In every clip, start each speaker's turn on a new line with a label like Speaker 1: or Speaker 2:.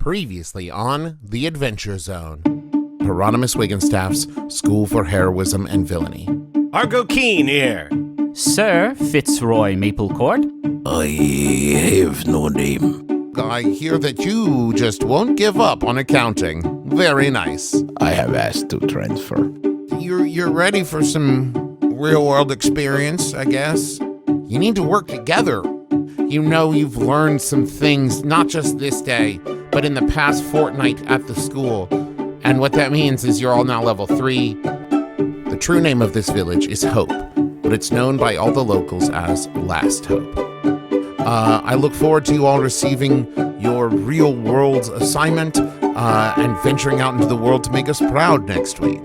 Speaker 1: Previously on The Adventure Zone, Hieronymus Wigginstaff's School for Heroism and Villainy.
Speaker 2: Argo Keen here.
Speaker 3: Sir Fitzroy Maplecourt.
Speaker 4: I have no name.
Speaker 1: I hear that you just won't give up on accounting. Very nice.
Speaker 4: I have asked to transfer.
Speaker 1: You're ready for some real-world experience, I guess? You need to work together. You know you've learned some things, not just this day, but in the past fortnight at the school. And what that means is you're all now level 3. The true name of this village is Hope, but it's known by all the locals as Last Hope. I look forward to you all receiving your real-world assignment and venturing out into the world to make us proud next week.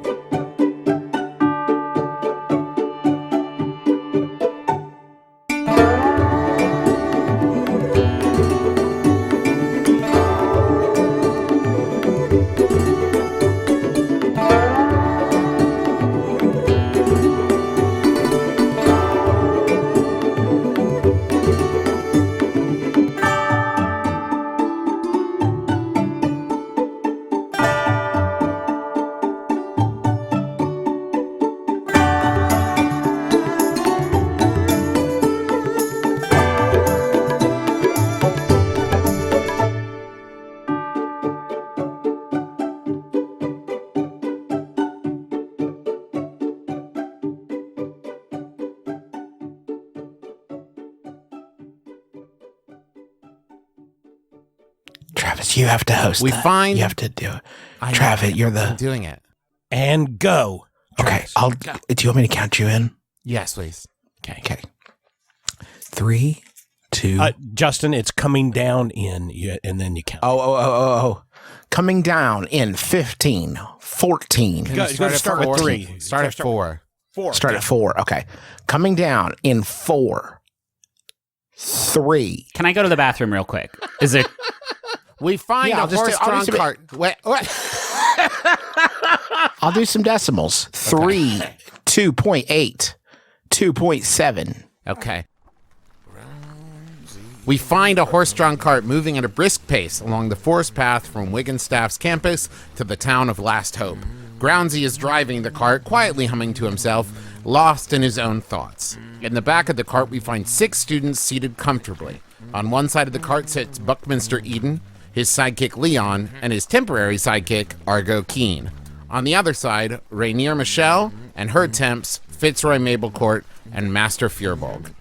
Speaker 4: Travis, you have to host
Speaker 1: We
Speaker 4: that.
Speaker 1: find-
Speaker 4: You have to do it. Travis, you're
Speaker 1: I'm
Speaker 4: the...
Speaker 1: doing it.
Speaker 2: And go.
Speaker 4: Okay, do you want me to count you in?
Speaker 1: Yes, please.
Speaker 4: Okay. 3, 2...
Speaker 2: Justin, it's coming down in, and then you count.
Speaker 4: Oh. Coming down in 15, 14.
Speaker 2: Go start with 3.
Speaker 1: Start at 4.
Speaker 2: 4.
Speaker 4: Start at 4. Okay. Coming down in 4, 3.
Speaker 3: Can I go to the bathroom real quick? Is it?
Speaker 1: We find
Speaker 4: Yeah,
Speaker 1: a
Speaker 4: I'll just
Speaker 1: horse-drawn
Speaker 4: do it.
Speaker 1: cart. Wait, what?
Speaker 4: I'll do some decimals. 3, 2.8, 2.7.
Speaker 1: Okay. We find a horse-drawn cart moving at a brisk pace along the forest path from Wigginstaff's campus to the town of Last Hope. Groundsy is driving the cart, quietly humming to himself, lost in his own thoughts. In the back of the cart, we find 6 students seated comfortably. On one side of the cart sits Buckminster Eden, his sidekick Leon, and his temporary sidekick Argo Keen. On the other side, Rainier Michelle and her temps Fitzroy Maplecourt and Master Furbolg.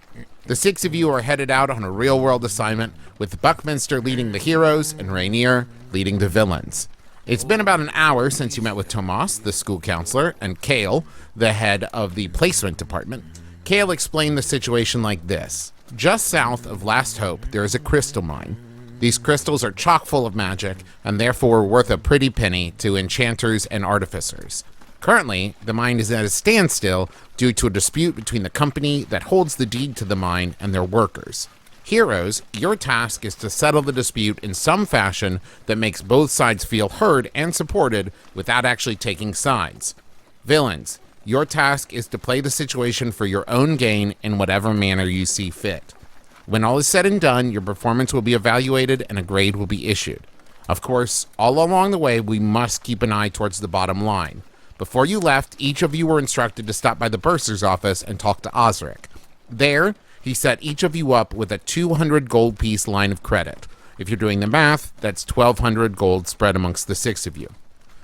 Speaker 1: The 6 of you are headed out on a real-world assignment, with Buckminster leading the heroes and Rainier leading the villains. It's been about an hour since you met with Tomas, the school counselor, and Kale, the head of the placement department. Kale explained the situation like this. Just south of Last Hope, there is a crystal mine. These crystals are chock full of magic, and therefore worth a pretty penny to enchanters and artificers. Currently, the mine is at a standstill due to a dispute between the company that holds the deed to the mine and their workers. Heroes, your task is to settle the dispute in some fashion that makes both sides feel heard and supported without actually taking sides. Villains, your task is to play the situation for your own gain in whatever manner you see fit. When all is said and done, your performance will be evaluated and a grade will be issued. Of course, all along the way, we must keep an eye towards the bottom line. Before you left, each of you were instructed to stop by the bursar's office and talk to Osric. There, he set each of you up with a 200 gold piece line of credit. If you're doing the math, that's 1,200 gold spread amongst the 6 of you.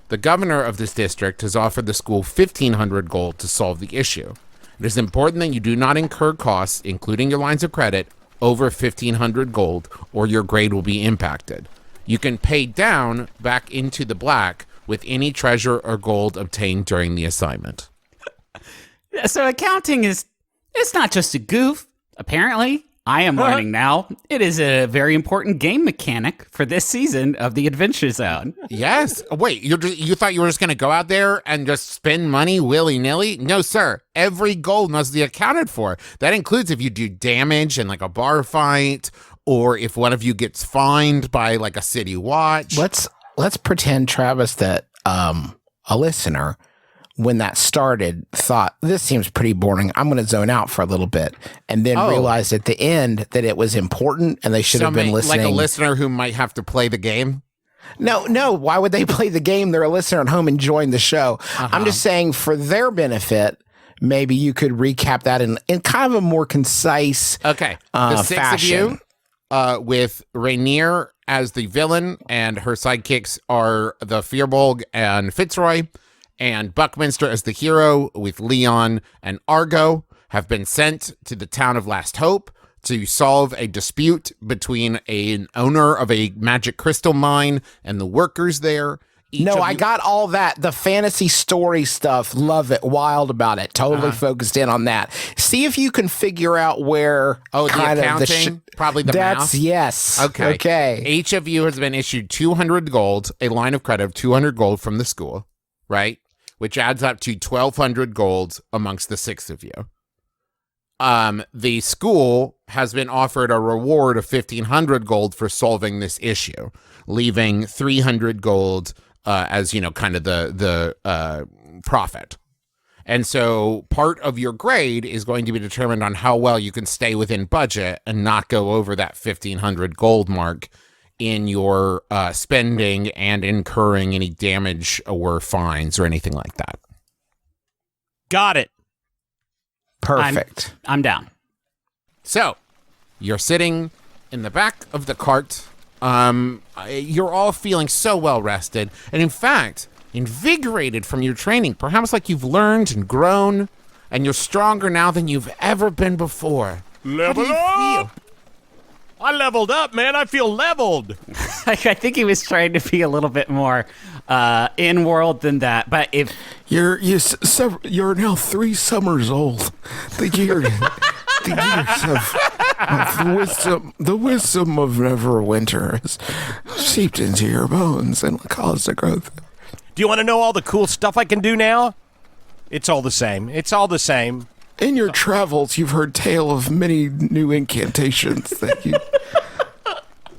Speaker 1: The governor of this district has offered the school 1,500 gold to solve the issue. It is important that you do not incur costs, including your lines of credit, over 1,500 gold, or your grade will be impacted. You can pay down back into the black with any treasure or gold obtained during the assignment.
Speaker 3: So accounting it's not just a goof. Apparently, I am learning now. It is a very important game mechanic for this season of the Adventure Zone.
Speaker 1: Yes. Wait, you thought you were just going to go out there and just spend money willy-nilly? No, sir. Every gold must be accounted for. That includes if you do damage in like a bar fight, or if one of you gets fined by like a city watch.
Speaker 4: Let's pretend, Travis, that a listener, when that started, thought, this seems pretty boring. I'm going to zone out for a little bit. And then realized at the end that it was important and they should have been listening.
Speaker 1: Like a listener who might have to play the game?
Speaker 4: No. Why would they play the game? They're a listener at home enjoying the show. I'm just saying for their benefit, maybe you could recap that in kind of a more concise
Speaker 1: Okay. The six
Speaker 4: fashion.
Speaker 1: of you, with Rainier as the villain, and her sidekicks are the Fearbolg and Fitzroy, and Buckminster as the hero, with Leon and Argo, have been sent to the town of Last Hope to solve a dispute between an owner of a magic crystal mine and the workers there.
Speaker 4: I got all that. The fantasy story stuff. Love it. Wild about it. Totally focused in on that. See if you can figure out where
Speaker 1: the
Speaker 4: kind
Speaker 1: accounting,
Speaker 4: of
Speaker 1: probably the math.
Speaker 4: Yes. Okay.
Speaker 1: Each of you has been issued 200 gold, a line of credit of 200 gold from the school, right? Which adds up to 1,200 gold amongst the six of you. The school has been offered a reward of 1,500 gold for solving this issue, leaving 300 gold as, kind of the profit. And so part of your grade is going to be determined on how well you can stay within budget and not go over that 1,500 gold mark in your spending and incurring any damage or fines or anything like that.
Speaker 5: Got it.
Speaker 4: Perfect.
Speaker 3: I'm down.
Speaker 1: So you're sitting in the back of the cart. You're all feeling so well rested, and in fact, invigorated from your training. Perhaps like you've learned and grown, and you're stronger now than you've ever been before.
Speaker 5: Level
Speaker 1: How do you
Speaker 5: up!
Speaker 1: feel?
Speaker 5: I leveled up, man. I feel leveled.
Speaker 3: I think he was trying to be a little bit more in world than that. But if
Speaker 6: You're now 3 summers old. The years of the wisdom of Neverwinter has seeped into your bones and caused a growth.
Speaker 5: Do you want to know all the cool stuff I can do now? It's all the same. It's all the same.
Speaker 6: In your travels, you've heard tale of many new incantations that you.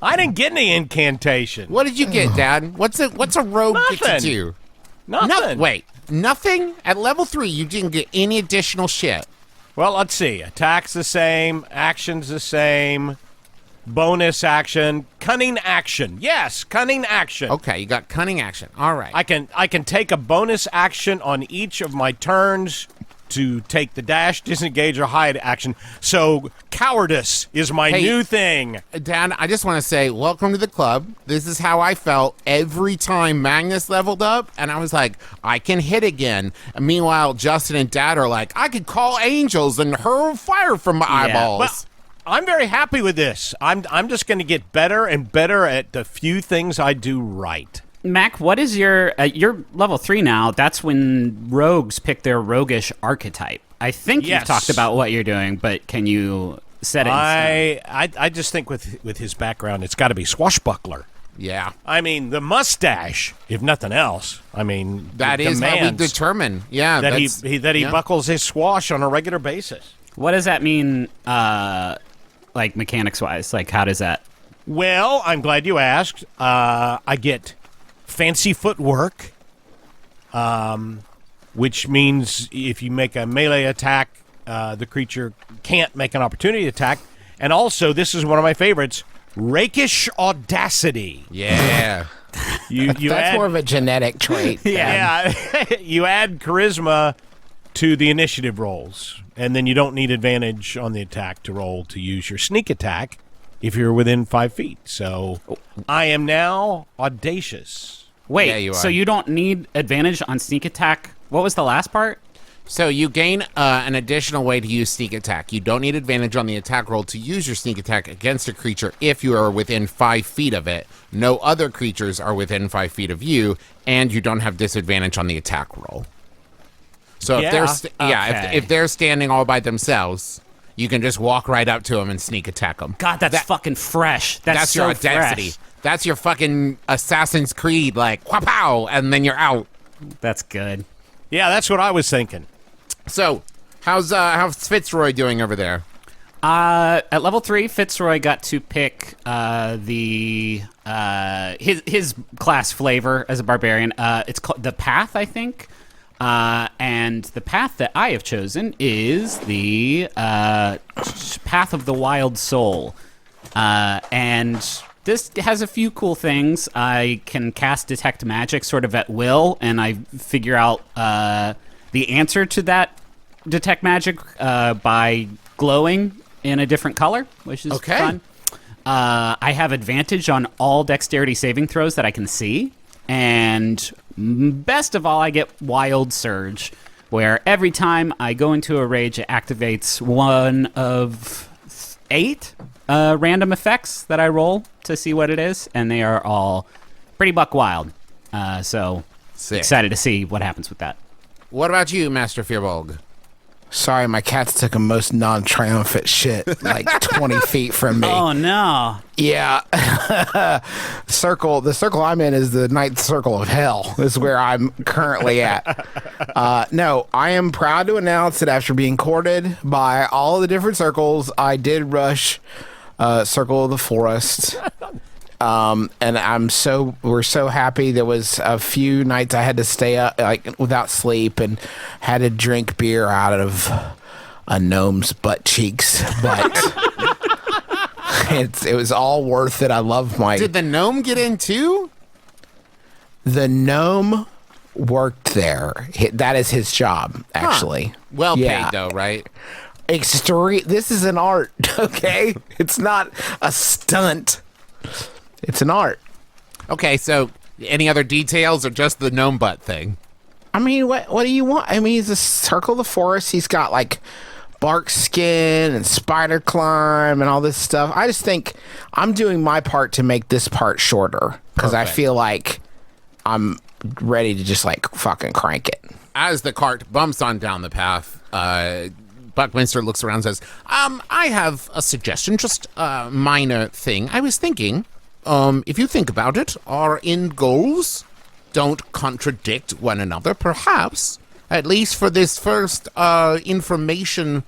Speaker 5: I didn't get any incantation.
Speaker 1: What did you get, Dad? What's a rogue get to
Speaker 5: Nothing.
Speaker 1: do?
Speaker 5: Nothing.
Speaker 1: Wait, nothing? At level 3, you didn't get any additional shit.
Speaker 5: Well, let's see. Attack's the same. Action's the same. Bonus action. Cunning action. Yes, cunning action.
Speaker 1: Okay, you got cunning action. All right.
Speaker 5: I can take a bonus action on each of my turns to take the dash, disengage, or hide action. So cowardice is my new thing.
Speaker 1: Dad, I just want to say, welcome to the club. This is how I felt every time Magnus leveled up, and I was like, I can hit again. And meanwhile, Justin and Dad are like, I could call angels and hurl fire from my eyeballs.
Speaker 5: Well, I'm very happy with this. I'm just going to get better and better at the few things I do right.
Speaker 3: Mac, what is your level 3 now? That's when rogues pick their roguish archetype. I think
Speaker 5: Yes.
Speaker 3: you've talked about what you're doing, but can you set it in stone?
Speaker 5: I just think with his background, it's got to be swashbuckler.
Speaker 1: Yeah.
Speaker 5: I mean, the mustache, if nothing else. I mean,
Speaker 1: That is how we
Speaker 5: demands
Speaker 1: determine. Yeah.
Speaker 5: that
Speaker 1: that's,
Speaker 5: he
Speaker 1: yeah.
Speaker 5: buckles his swash on a regular basis.
Speaker 3: What does that mean, like mechanics-wise? Like, how does that?
Speaker 5: Well, I'm glad you asked. I get fancy footwork, which means if you make a melee attack, the creature can't make an opportunity attack. And also, this is one of my favorites, rakish audacity.
Speaker 1: Yeah.
Speaker 5: You
Speaker 4: That's
Speaker 5: add,
Speaker 4: more of a genetic trait.
Speaker 5: yeah, you add charisma to the initiative rolls, and then you don't need advantage on the attack to roll to use your sneak attack if you're within 5 feet. So I am now audacious.
Speaker 3: Wait,
Speaker 1: Yeah, you
Speaker 3: so
Speaker 1: are.
Speaker 3: you don't need advantage on sneak attack? What was the last part?
Speaker 1: So you gain an additional way to use sneak attack. You don't need advantage on the attack roll to use your sneak attack against a creature if you are within 5 feet of it. No other creatures are within 5 feet of you, and you don't have disadvantage on the attack roll. So if
Speaker 5: Yeah,
Speaker 1: they're
Speaker 3: okay.
Speaker 1: if they're standing all by themselves, you can just walk right up to them and sneak attack them.
Speaker 3: God, that's fucking fresh. That's
Speaker 1: your
Speaker 3: so
Speaker 1: audacity.
Speaker 3: fresh.
Speaker 1: That's your fucking Assassin's Creed, like wha-pow, and then you're out.
Speaker 3: That's good.
Speaker 5: Yeah, that's what I was thinking.
Speaker 1: So, how's Fitzroy doing over there?
Speaker 3: At level 3, Fitzroy got to pick his class flavor as a barbarian. It's called the Path, I think. And the path that I have chosen is the Path of the Wild Soul. And This has a few cool things. I can cast Detect Magic sort of at will, and I figure out the answer to that Detect Magic by glowing in a different color, which is fun. I have advantage on all dexterity saving throws that I can see. And best of all, I get Wild Surge, where every time I go into a rage, it activates one of 8 random effects that I roll to see what it is, and they are all pretty buck wild. So
Speaker 1: Sick.
Speaker 3: Excited to see what happens with that.
Speaker 1: What about you, Master Fearbolg?
Speaker 4: Sorry, my cats took a most non-triumphant shit like 20 feet from me.
Speaker 3: Oh, no.
Speaker 4: Yeah. The circle I'm in is the ninth circle of hell, is where I'm currently at. No, I am proud to announce that after being courted by all the different circles, I did rush Circle of the Forest. And we're so happy. There was a few nights I had to stay up like without sleep and had to drink beer out of a gnome's butt cheeks, but it was all worth it. I love my.
Speaker 1: Did the gnome get in too?
Speaker 4: The gnome worked there. That is his job, actually.
Speaker 1: Well
Speaker 4: Yeah.
Speaker 1: paid though, right?
Speaker 4: Extreme. This is an art, okay? It's not a stunt. It's an art.
Speaker 1: Okay, so any other details or just the gnome butt thing?
Speaker 4: I mean, what do you want? I mean, he's a Circle of the Forest. He's got like bark skin and spider climb and all this stuff. I just think I'm doing my part to make this part shorter because I
Speaker 1: Perfect.
Speaker 4: feel like I'm ready to just like fucking crank it.
Speaker 1: As the cart bumps on down the path, Buckminster looks around and says, I have a suggestion, just a minor thing. I was thinking, if you think about it, our end goals don't contradict one another. Perhaps, at least for this first information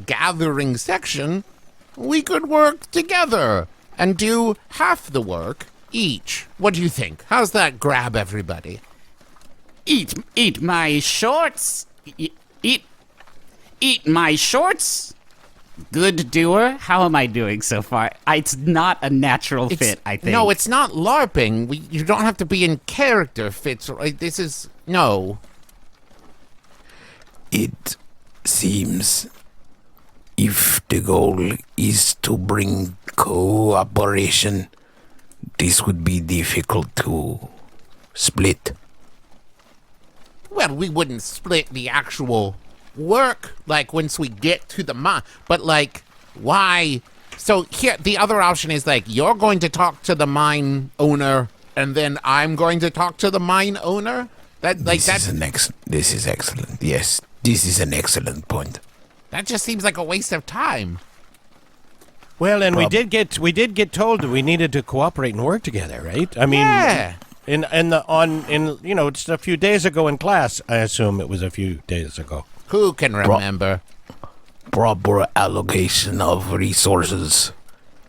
Speaker 1: gathering section, we could work together and do half the work each. What do you think? How's that grab everybody?
Speaker 3: Eat my shorts. Eat my shorts. Good doer. How am I doing so far? It's not a natural fit, I think.
Speaker 1: No, it's not LARPing. You don't have to be in character, Fitzroy. This is... No.
Speaker 6: It seems if the goal is to bring cooperation, this would be difficult to split.
Speaker 1: Well, we wouldn't split the actual work, like, once we get to the mine. But, like, why? So, here, the other option is, like, you're going to talk to the mine owner, and then I'm going to talk to the mine owner?
Speaker 6: This is excellent. Yes, this is an excellent point.
Speaker 1: That just seems like a waste of time.
Speaker 5: Well, and we did get told that we needed to cooperate and work together, right? I mean,
Speaker 1: Yeah.
Speaker 5: It's a few days ago in class. I assume it was a few days ago.
Speaker 1: Who can remember?
Speaker 6: Proper allocation of resources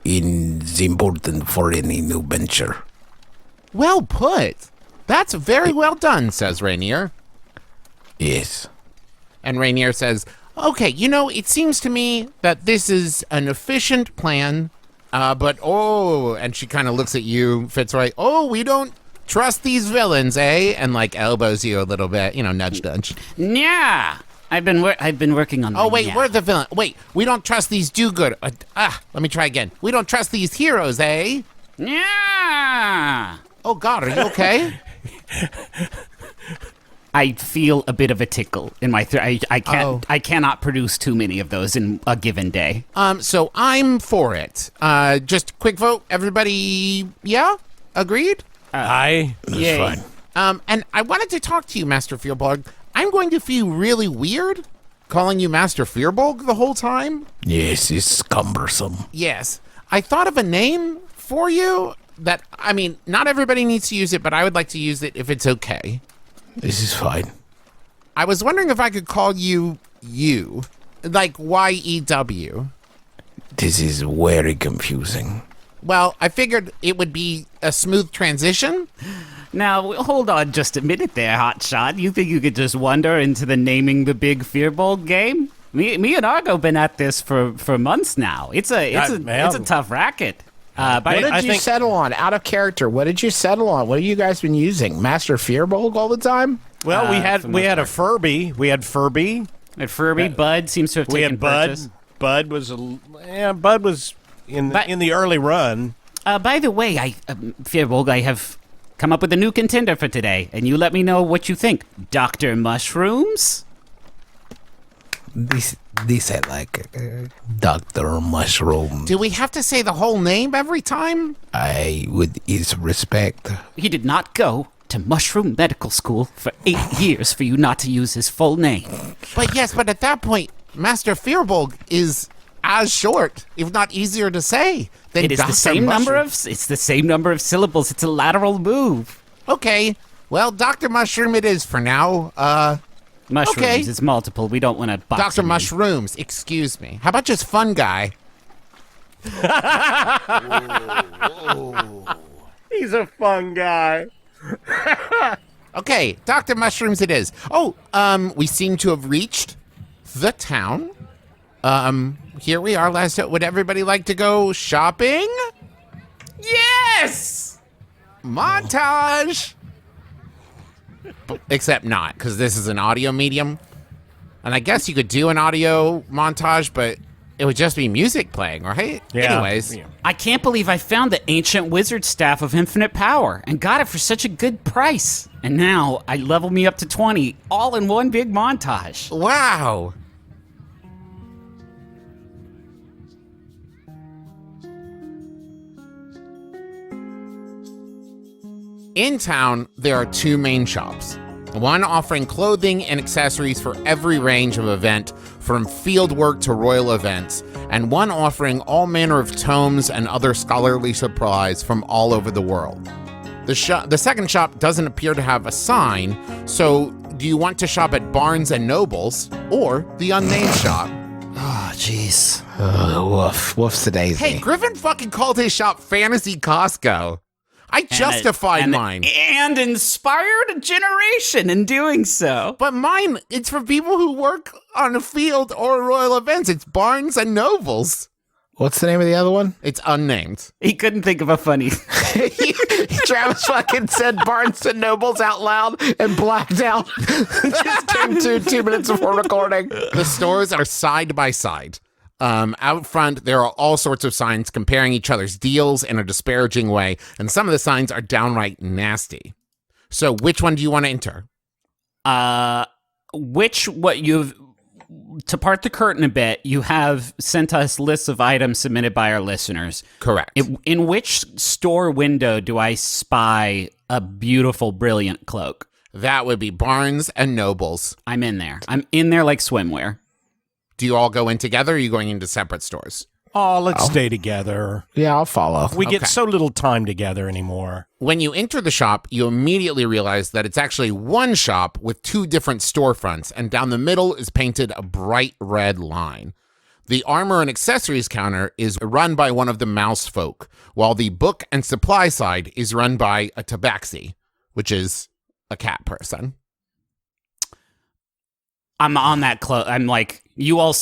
Speaker 6: is important for any new venture.
Speaker 1: Well put. That's very well done, says Rainier.
Speaker 6: Yes.
Speaker 1: And Rainier says, okay, it seems to me that this is an efficient plan, and she kind of looks at you, Fitzroy, we don't trust these villains, eh? And, like, elbows you a little bit, nudge.
Speaker 3: Yeah. I've been working on.
Speaker 1: Oh, wait, we're the villain. Wait, we don't trust these do-good. Let me try again. We don't trust these heroes, eh?
Speaker 3: Yeah.
Speaker 1: Oh, God, are you okay?
Speaker 3: I feel a bit of a tickle in my throat. I cannot produce too many of those in a given day.
Speaker 1: So I'm for it. Just quick vote. Everybody, yeah? Agreed?
Speaker 5: Aye.
Speaker 3: Yay.
Speaker 6: Fine.
Speaker 1: And I wanted to talk to you, Master Fearbolg. I'm going to feel really weird calling you Master Fearbolg the whole time.
Speaker 6: Yes, it's cumbersome.
Speaker 1: Yes. I thought of a name for you that, not everybody needs to use it, but I would like to use it if it's okay.
Speaker 6: This is fine.
Speaker 1: I was wondering if I could call you, like Y-E-W.
Speaker 6: This is very confusing.
Speaker 1: Well, I figured it would be a smooth transition.
Speaker 3: Now, hold on just a minute there, Hotshot. You think you could just wander into the naming the big Fearbolg game? Me and Argo been at this for months now. It's a tough racket. But
Speaker 4: What did
Speaker 5: I
Speaker 4: you
Speaker 5: think-
Speaker 4: settle on? Out of character, what did you settle on? What have you guys been using? Master Fearbolg all the time?
Speaker 5: Well, we
Speaker 3: for the most
Speaker 5: had a
Speaker 3: part.
Speaker 5: Furby. We had Furby.
Speaker 3: at Furby, Bud seems to have
Speaker 5: We
Speaker 3: taken
Speaker 5: had Bud.
Speaker 3: purchase.
Speaker 5: Bud was in
Speaker 3: But-
Speaker 5: the early run.
Speaker 3: By the way, Fearbolg, I have come up with a new contender for today, and you let me know what you think. Dr. Mushrooms?
Speaker 2: These are like Dr. Mushroom.
Speaker 1: Do we have to say the whole name every time?
Speaker 2: I would is respect.
Speaker 3: He did not go to Mushroom Medical School for 8 years for you not to use his full name.
Speaker 1: But yes, but at that point, Master Fearbolg is as short, if not easier to say, than
Speaker 3: It is
Speaker 1: Dr.
Speaker 3: the same
Speaker 1: Mushroom.
Speaker 3: it's the same number of syllables. It's a lateral move.
Speaker 1: Okay, well, Dr. Mushroom it is for now.
Speaker 3: Mushrooms
Speaker 1: Okay.
Speaker 3: is multiple. We don't want to box
Speaker 1: Dr.
Speaker 3: him in.
Speaker 1: Mushrooms, excuse me. How about just Fun Guy?
Speaker 5: He's a fun guy.
Speaker 1: Okay, Dr. Mushrooms it is. Oh, we seem to have reached the town. Here we are, last. Would everybody like to go shopping? Yes! Montage! Except not, because this is an audio medium. And I guess you could do an audio montage, but it would just be music playing, right?
Speaker 5: Yeah.
Speaker 1: Anyways.
Speaker 5: Yeah.
Speaker 3: I can't believe I found the ancient wizard staff of infinite power and got it for such a good price. And now I level me up to 20, all in one big montage.
Speaker 1: Wow. In town, there are two main shops. One offering clothing and accessories for every range of event, from field work to royal events, and one offering all manner of tomes and other scholarly supplies from all over the world. The second shop doesn't appear to have a sign, so do you want to shop at Barnes and Nobles or the unnamed shop?
Speaker 2: Oh, jeez.
Speaker 4: Woof. Woof's a daisy.
Speaker 1: Hey, Griffin fucking called his shop Fantasy Costco. I justified mine.
Speaker 3: And inspired a generation in doing so.
Speaker 1: But mine, it's for people who work on a field or royal events. It's Barnes and Nobles.
Speaker 4: What's the name of the other one?
Speaker 1: It's unnamed.
Speaker 3: He couldn't think of a funny.
Speaker 4: Travis fucking said Barnes and Nobles out loud and blacked out. Just came to 2 minutes before recording.
Speaker 1: The stores are side by side. Out front, there are all sorts of signs comparing each other's deals in a disparaging way, and some of the signs are downright nasty. So, which one do you want to enter?
Speaker 3: To part the curtain a bit, you have sent us lists of items submitted by our listeners.
Speaker 1: Correct.
Speaker 3: In which store window do I spy a beautiful, brilliant cloak?
Speaker 1: That would be Barnes and Nobles.
Speaker 3: I'm in there. I'm in there like swimwear.
Speaker 1: Do you all go in together, or are you going into separate stores?
Speaker 5: Oh, let's stay together.
Speaker 4: Yeah, I'll follow.
Speaker 5: We
Speaker 1: Okay.
Speaker 5: get so little time together anymore.
Speaker 1: When you enter the shop, you immediately realize that it's actually one shop with two different storefronts, and down the middle is painted a bright red line. The armor and accessories counter is run by one of the mouse folk, while the book and supply side is run by a tabaxi, which is a cat person.
Speaker 3: I'm on that cloak. I'm like, you all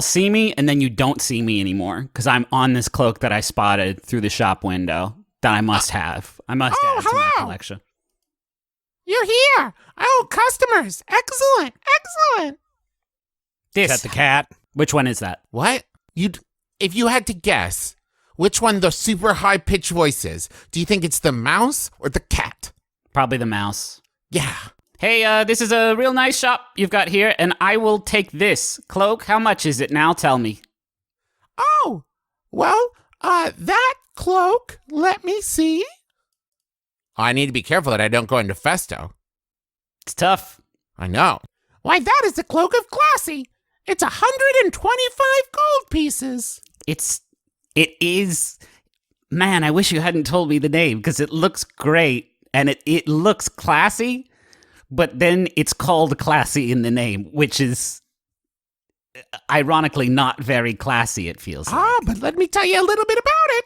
Speaker 3: see me, and then you don't see me anymore because I'm on this cloak that I spotted through the shop window that I must have. I must add to my
Speaker 1: hello.
Speaker 3: collection.
Speaker 1: You're here! Oh, customers! Excellent! Excellent!
Speaker 5: Is that the cat?
Speaker 3: Which one is that?
Speaker 1: What? If you had to guess which one the super high-pitched voice is, do you think it's the mouse or the cat?
Speaker 3: Probably the mouse.
Speaker 1: Yeah.
Speaker 3: Hey, this is a real nice shop you've got here, and I will take this cloak. How much is it now? Tell me.
Speaker 1: Oh, well, that cloak, let me see. I need to be careful that I don't go into Festo.
Speaker 3: It's tough.
Speaker 1: I know. Why, that is the cloak of Classy. It's 125 gold pieces.
Speaker 3: It is. Man, I wish you hadn't told me the name because it looks great and it looks classy, but then it's called Classy in the name, which is ironically not very classy, it feels like.
Speaker 1: Ah, but let me tell you a little bit about it.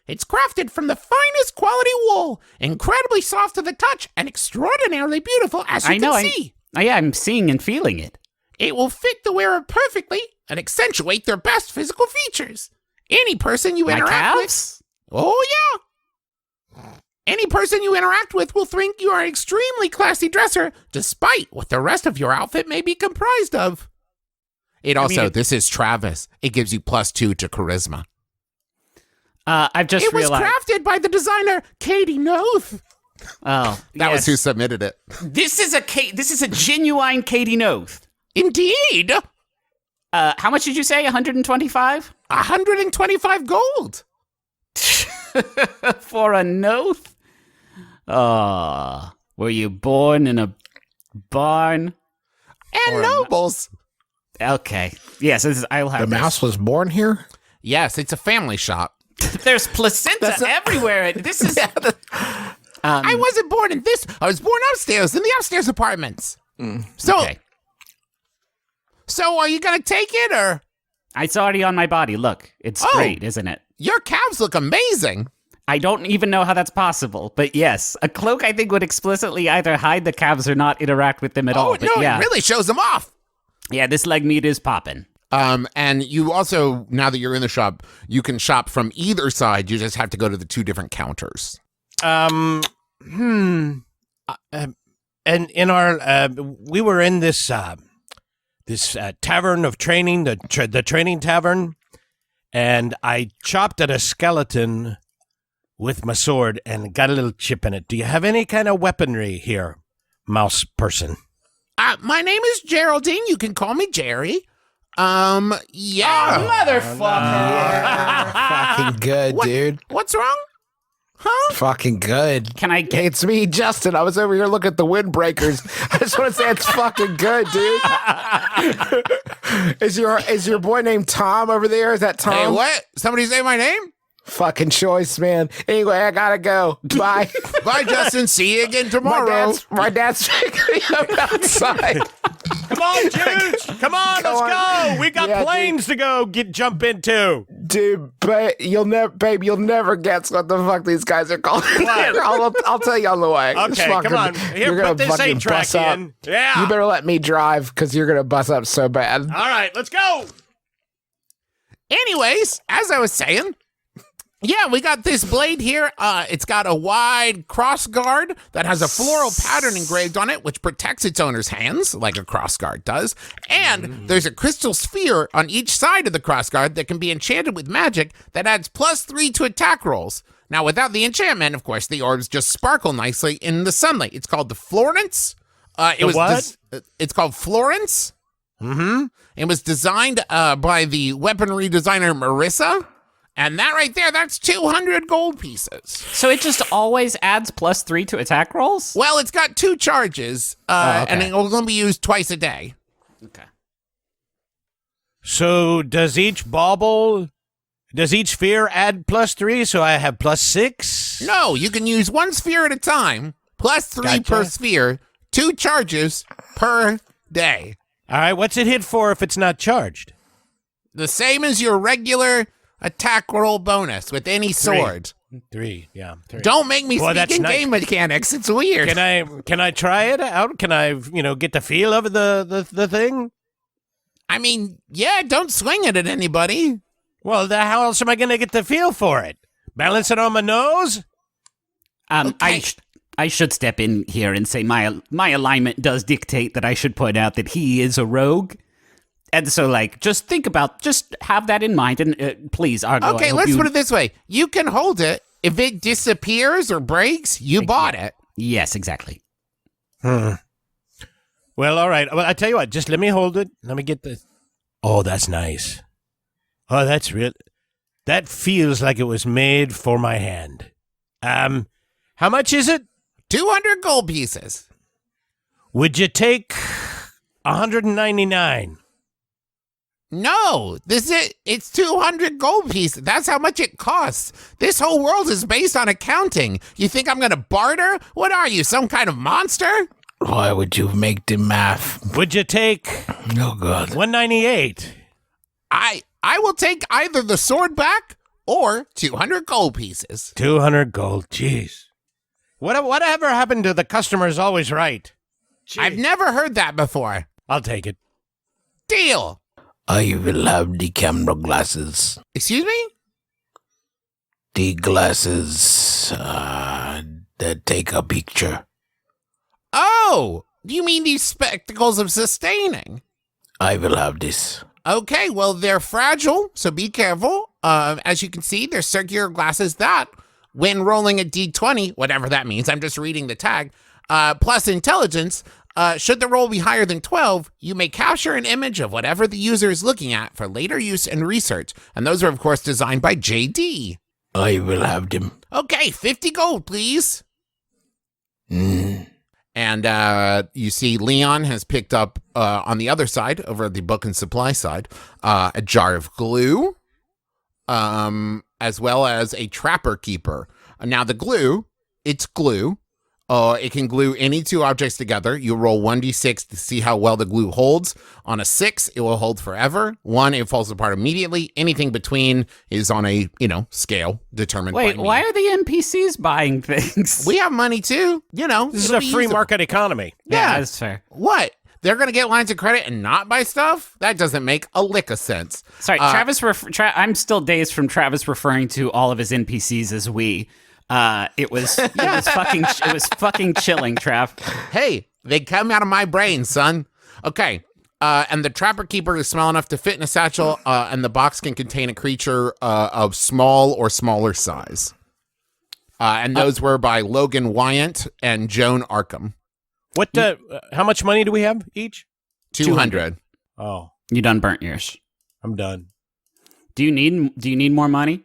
Speaker 1: It's crafted from the finest quality wool, incredibly soft to the touch, and extraordinarily beautiful, as you can see.
Speaker 3: I'm seeing and feeling it.
Speaker 1: It will fit the wearer perfectly and accentuate their best physical features. Any person you
Speaker 3: My
Speaker 1: interact with.
Speaker 3: calves?
Speaker 1: Oh, yeah. Any person you interact with will think you are an extremely classy dresser, despite what the rest of your outfit may be comprised of. This is Travis. It gives you +2 to charisma.
Speaker 3: I've just
Speaker 1: It was
Speaker 3: realized.
Speaker 1: crafted by the designer, Katie Noth.
Speaker 3: Oh,
Speaker 1: That was
Speaker 3: yes.
Speaker 1: who submitted it.
Speaker 3: This is a genuine Katie Noth.
Speaker 1: Indeed.
Speaker 3: How much did you say? 125
Speaker 1: 125 gold.
Speaker 3: for a Noth? Were you born in a barn?
Speaker 1: And nobles.
Speaker 3: Okay. Yes, I'll have
Speaker 4: The
Speaker 3: this.
Speaker 4: mouse was born here?
Speaker 1: Yes, it's a family shop.
Speaker 3: There's placenta everywhere. This is.
Speaker 1: I wasn't born in this. I was born upstairs in the upstairs apartments. So,
Speaker 3: Okay.
Speaker 1: so are you going to take it or?
Speaker 3: It's already on my body. Look, it's
Speaker 1: Oh.
Speaker 3: great, isn't it?
Speaker 1: Your calves look amazing.
Speaker 3: I don't even know how that's possible, but yes, a cloak I think would explicitly either hide the calves or not interact with them at all.
Speaker 1: Oh,
Speaker 3: But
Speaker 1: no,
Speaker 3: yeah,
Speaker 1: it really shows them off.
Speaker 3: yeah, this leg meat is popping.
Speaker 1: And you also, now that you're in the shop, you can shop from either side. You just have to go to the 2 different counters.
Speaker 5: And in our, we were in this tavern of training, the training tavern, and I chopped at a skeleton with my sword and got a little chip in it. Do you have any kind of weaponry here, mouse person?
Speaker 1: My name is Geraldine. You can call me Jerry. Yeah.
Speaker 3: Motherfucker!
Speaker 4: Fucking good, dude.
Speaker 1: What's wrong? Huh?
Speaker 4: Fucking good.
Speaker 3: Can I
Speaker 4: Hey,
Speaker 3: get?
Speaker 4: it's me, Justin. I was over here looking at the windbreakers. I just want to say it's fucking good, dude. Is your boy named Tom over there? Is that Tom?
Speaker 1: Hey, what? Somebody say my name?
Speaker 4: Fucking choice, man. Anyway, I gotta go. Bye.
Speaker 1: Bye, Justin. See you again tomorrow.
Speaker 4: my dad's picking me up outside.
Speaker 5: Come on, dudes! Come on,
Speaker 4: Come
Speaker 5: let's
Speaker 4: on.
Speaker 5: go! We got
Speaker 4: Yeah,
Speaker 5: planes to go jump into.
Speaker 4: Dude, you'll never guess what the fuck these guys are called. I'll tell you on the way. It's
Speaker 5: Okay,
Speaker 4: fucking-
Speaker 5: come on. Here,
Speaker 4: you're gonna
Speaker 5: put this
Speaker 4: fucking
Speaker 5: 8-track
Speaker 4: bust up.
Speaker 5: in. Yeah.
Speaker 4: You better let me drive because you're gonna bust up so bad.
Speaker 5: All right, let's go.
Speaker 1: Anyways, as I was saying, yeah, we got this blade here. It's got a wide cross guard that has a floral pattern engraved on it, which protects its owner's hands, like a cross guard does. And there's a crystal sphere on each side of the cross guard that can be enchanted with magic that adds +3 to attack rolls. Now, without the enchantment, of course, the orbs just sparkle nicely in the sunlight. It's called the Florence. It's called Florence. Mm-hmm. It was designed by the weaponry designer Marissa. And that right there, that's 200 gold pieces.
Speaker 3: So it just always adds +3 to attack rolls?
Speaker 1: Well, it's got 2 charges, and it will only be used twice a day.
Speaker 3: Okay.
Speaker 5: So does each sphere add +3? So I have +6?
Speaker 1: No, you can use 1 sphere at a time, +3 per
Speaker 5: Gotcha.
Speaker 1: sphere, 2 charges per day.
Speaker 5: All right, what's it hit for if it's not charged?
Speaker 1: The same as your regular attack roll bonus with any sword.
Speaker 5: 3, yeah. 3.
Speaker 1: Don't make me
Speaker 5: Boy,
Speaker 1: speak
Speaker 5: that's
Speaker 1: in
Speaker 5: nice.
Speaker 1: game mechanics. It's weird.
Speaker 5: Can I try it out? Can I, get the feel of the thing?
Speaker 1: I mean, yeah, don't swing it at anybody.
Speaker 5: Well, how else am I going to get the feel for it? Balance it on my nose?
Speaker 1: Okay.
Speaker 3: I should step in here and say my alignment does dictate that I should point out that he is a rogue. And so, just have that in mind, and please, Argo.
Speaker 1: Okay, let's put it this way. You can hold it. If it disappears or breaks, you bought it.
Speaker 3: Yes, exactly.
Speaker 5: Well, all right. Well, I tell you what, just let me hold it. Let me get the... Oh, that's nice. Oh, that's real. That feels like it was made for my hand. How much is it?
Speaker 1: 200 gold pieces.
Speaker 5: Would you take 199?
Speaker 1: No, it's 200 gold pieces. That's how much it costs. This whole world is based on accounting. You think I'm going to barter? What are you, some kind of monster?
Speaker 4: Why would you make the math?
Speaker 5: Would you take
Speaker 4: Oh, God.
Speaker 5: 198?
Speaker 1: I will take either the sword back or 200 gold pieces.
Speaker 5: 200 gold. Jeez. Whatever happened to the customer's always right?
Speaker 1: I've never heard that before.
Speaker 5: I'll take it.
Speaker 1: Deal.
Speaker 4: I will have the camera glasses.
Speaker 1: Excuse me?
Speaker 6: The glasses that take a picture.
Speaker 1: Oh, do you mean these spectacles of sustaining?
Speaker 6: I will have this.
Speaker 1: Okay, well, they're fragile, so be careful. As you can see, they're circular glasses that, when rolling a d20, whatever that means, I'm just reading the tag, plus intelligence, should the roll be higher than 12, you may capture an image of whatever the user is looking at for later use and research. And those are, of course, designed by JD.
Speaker 6: I will have them.
Speaker 1: Okay, 50 gold, please. And you see Leon has picked up, on the other side, over at the book and supply side, a jar of glue, as well as a trapper keeper. Now, the glue, it's glue. It can glue any two objects together. You roll 1d6 to see how well the glue holds. On a 6, it will hold forever. 1, it falls apart immediately. Anything between is on a, scale determined by me.
Speaker 3: Wait, why are the NPCs buying things?
Speaker 1: We have money too,
Speaker 5: This is a free market economy.
Speaker 3: Yeah, that's fair.
Speaker 1: What? They're going to get lines of credit and not buy stuff? That doesn't make a lick of sense.
Speaker 3: Sorry, Travis. I'm still dazed from Travis referring to all of his NPCs as we. It was fucking chilling, Trav.
Speaker 1: Hey, they come out of my brain, son. Okay. And the trapper keeper is small enough to fit in a satchel, and the box can contain a creature of small or smaller size. And those were by Logan Wyant and Joan Arkham.
Speaker 5: What? How much money do we have each?
Speaker 1: 200.
Speaker 5: Oh,
Speaker 3: You done burnt yours.
Speaker 5: I'm done.
Speaker 3: Do you need more money?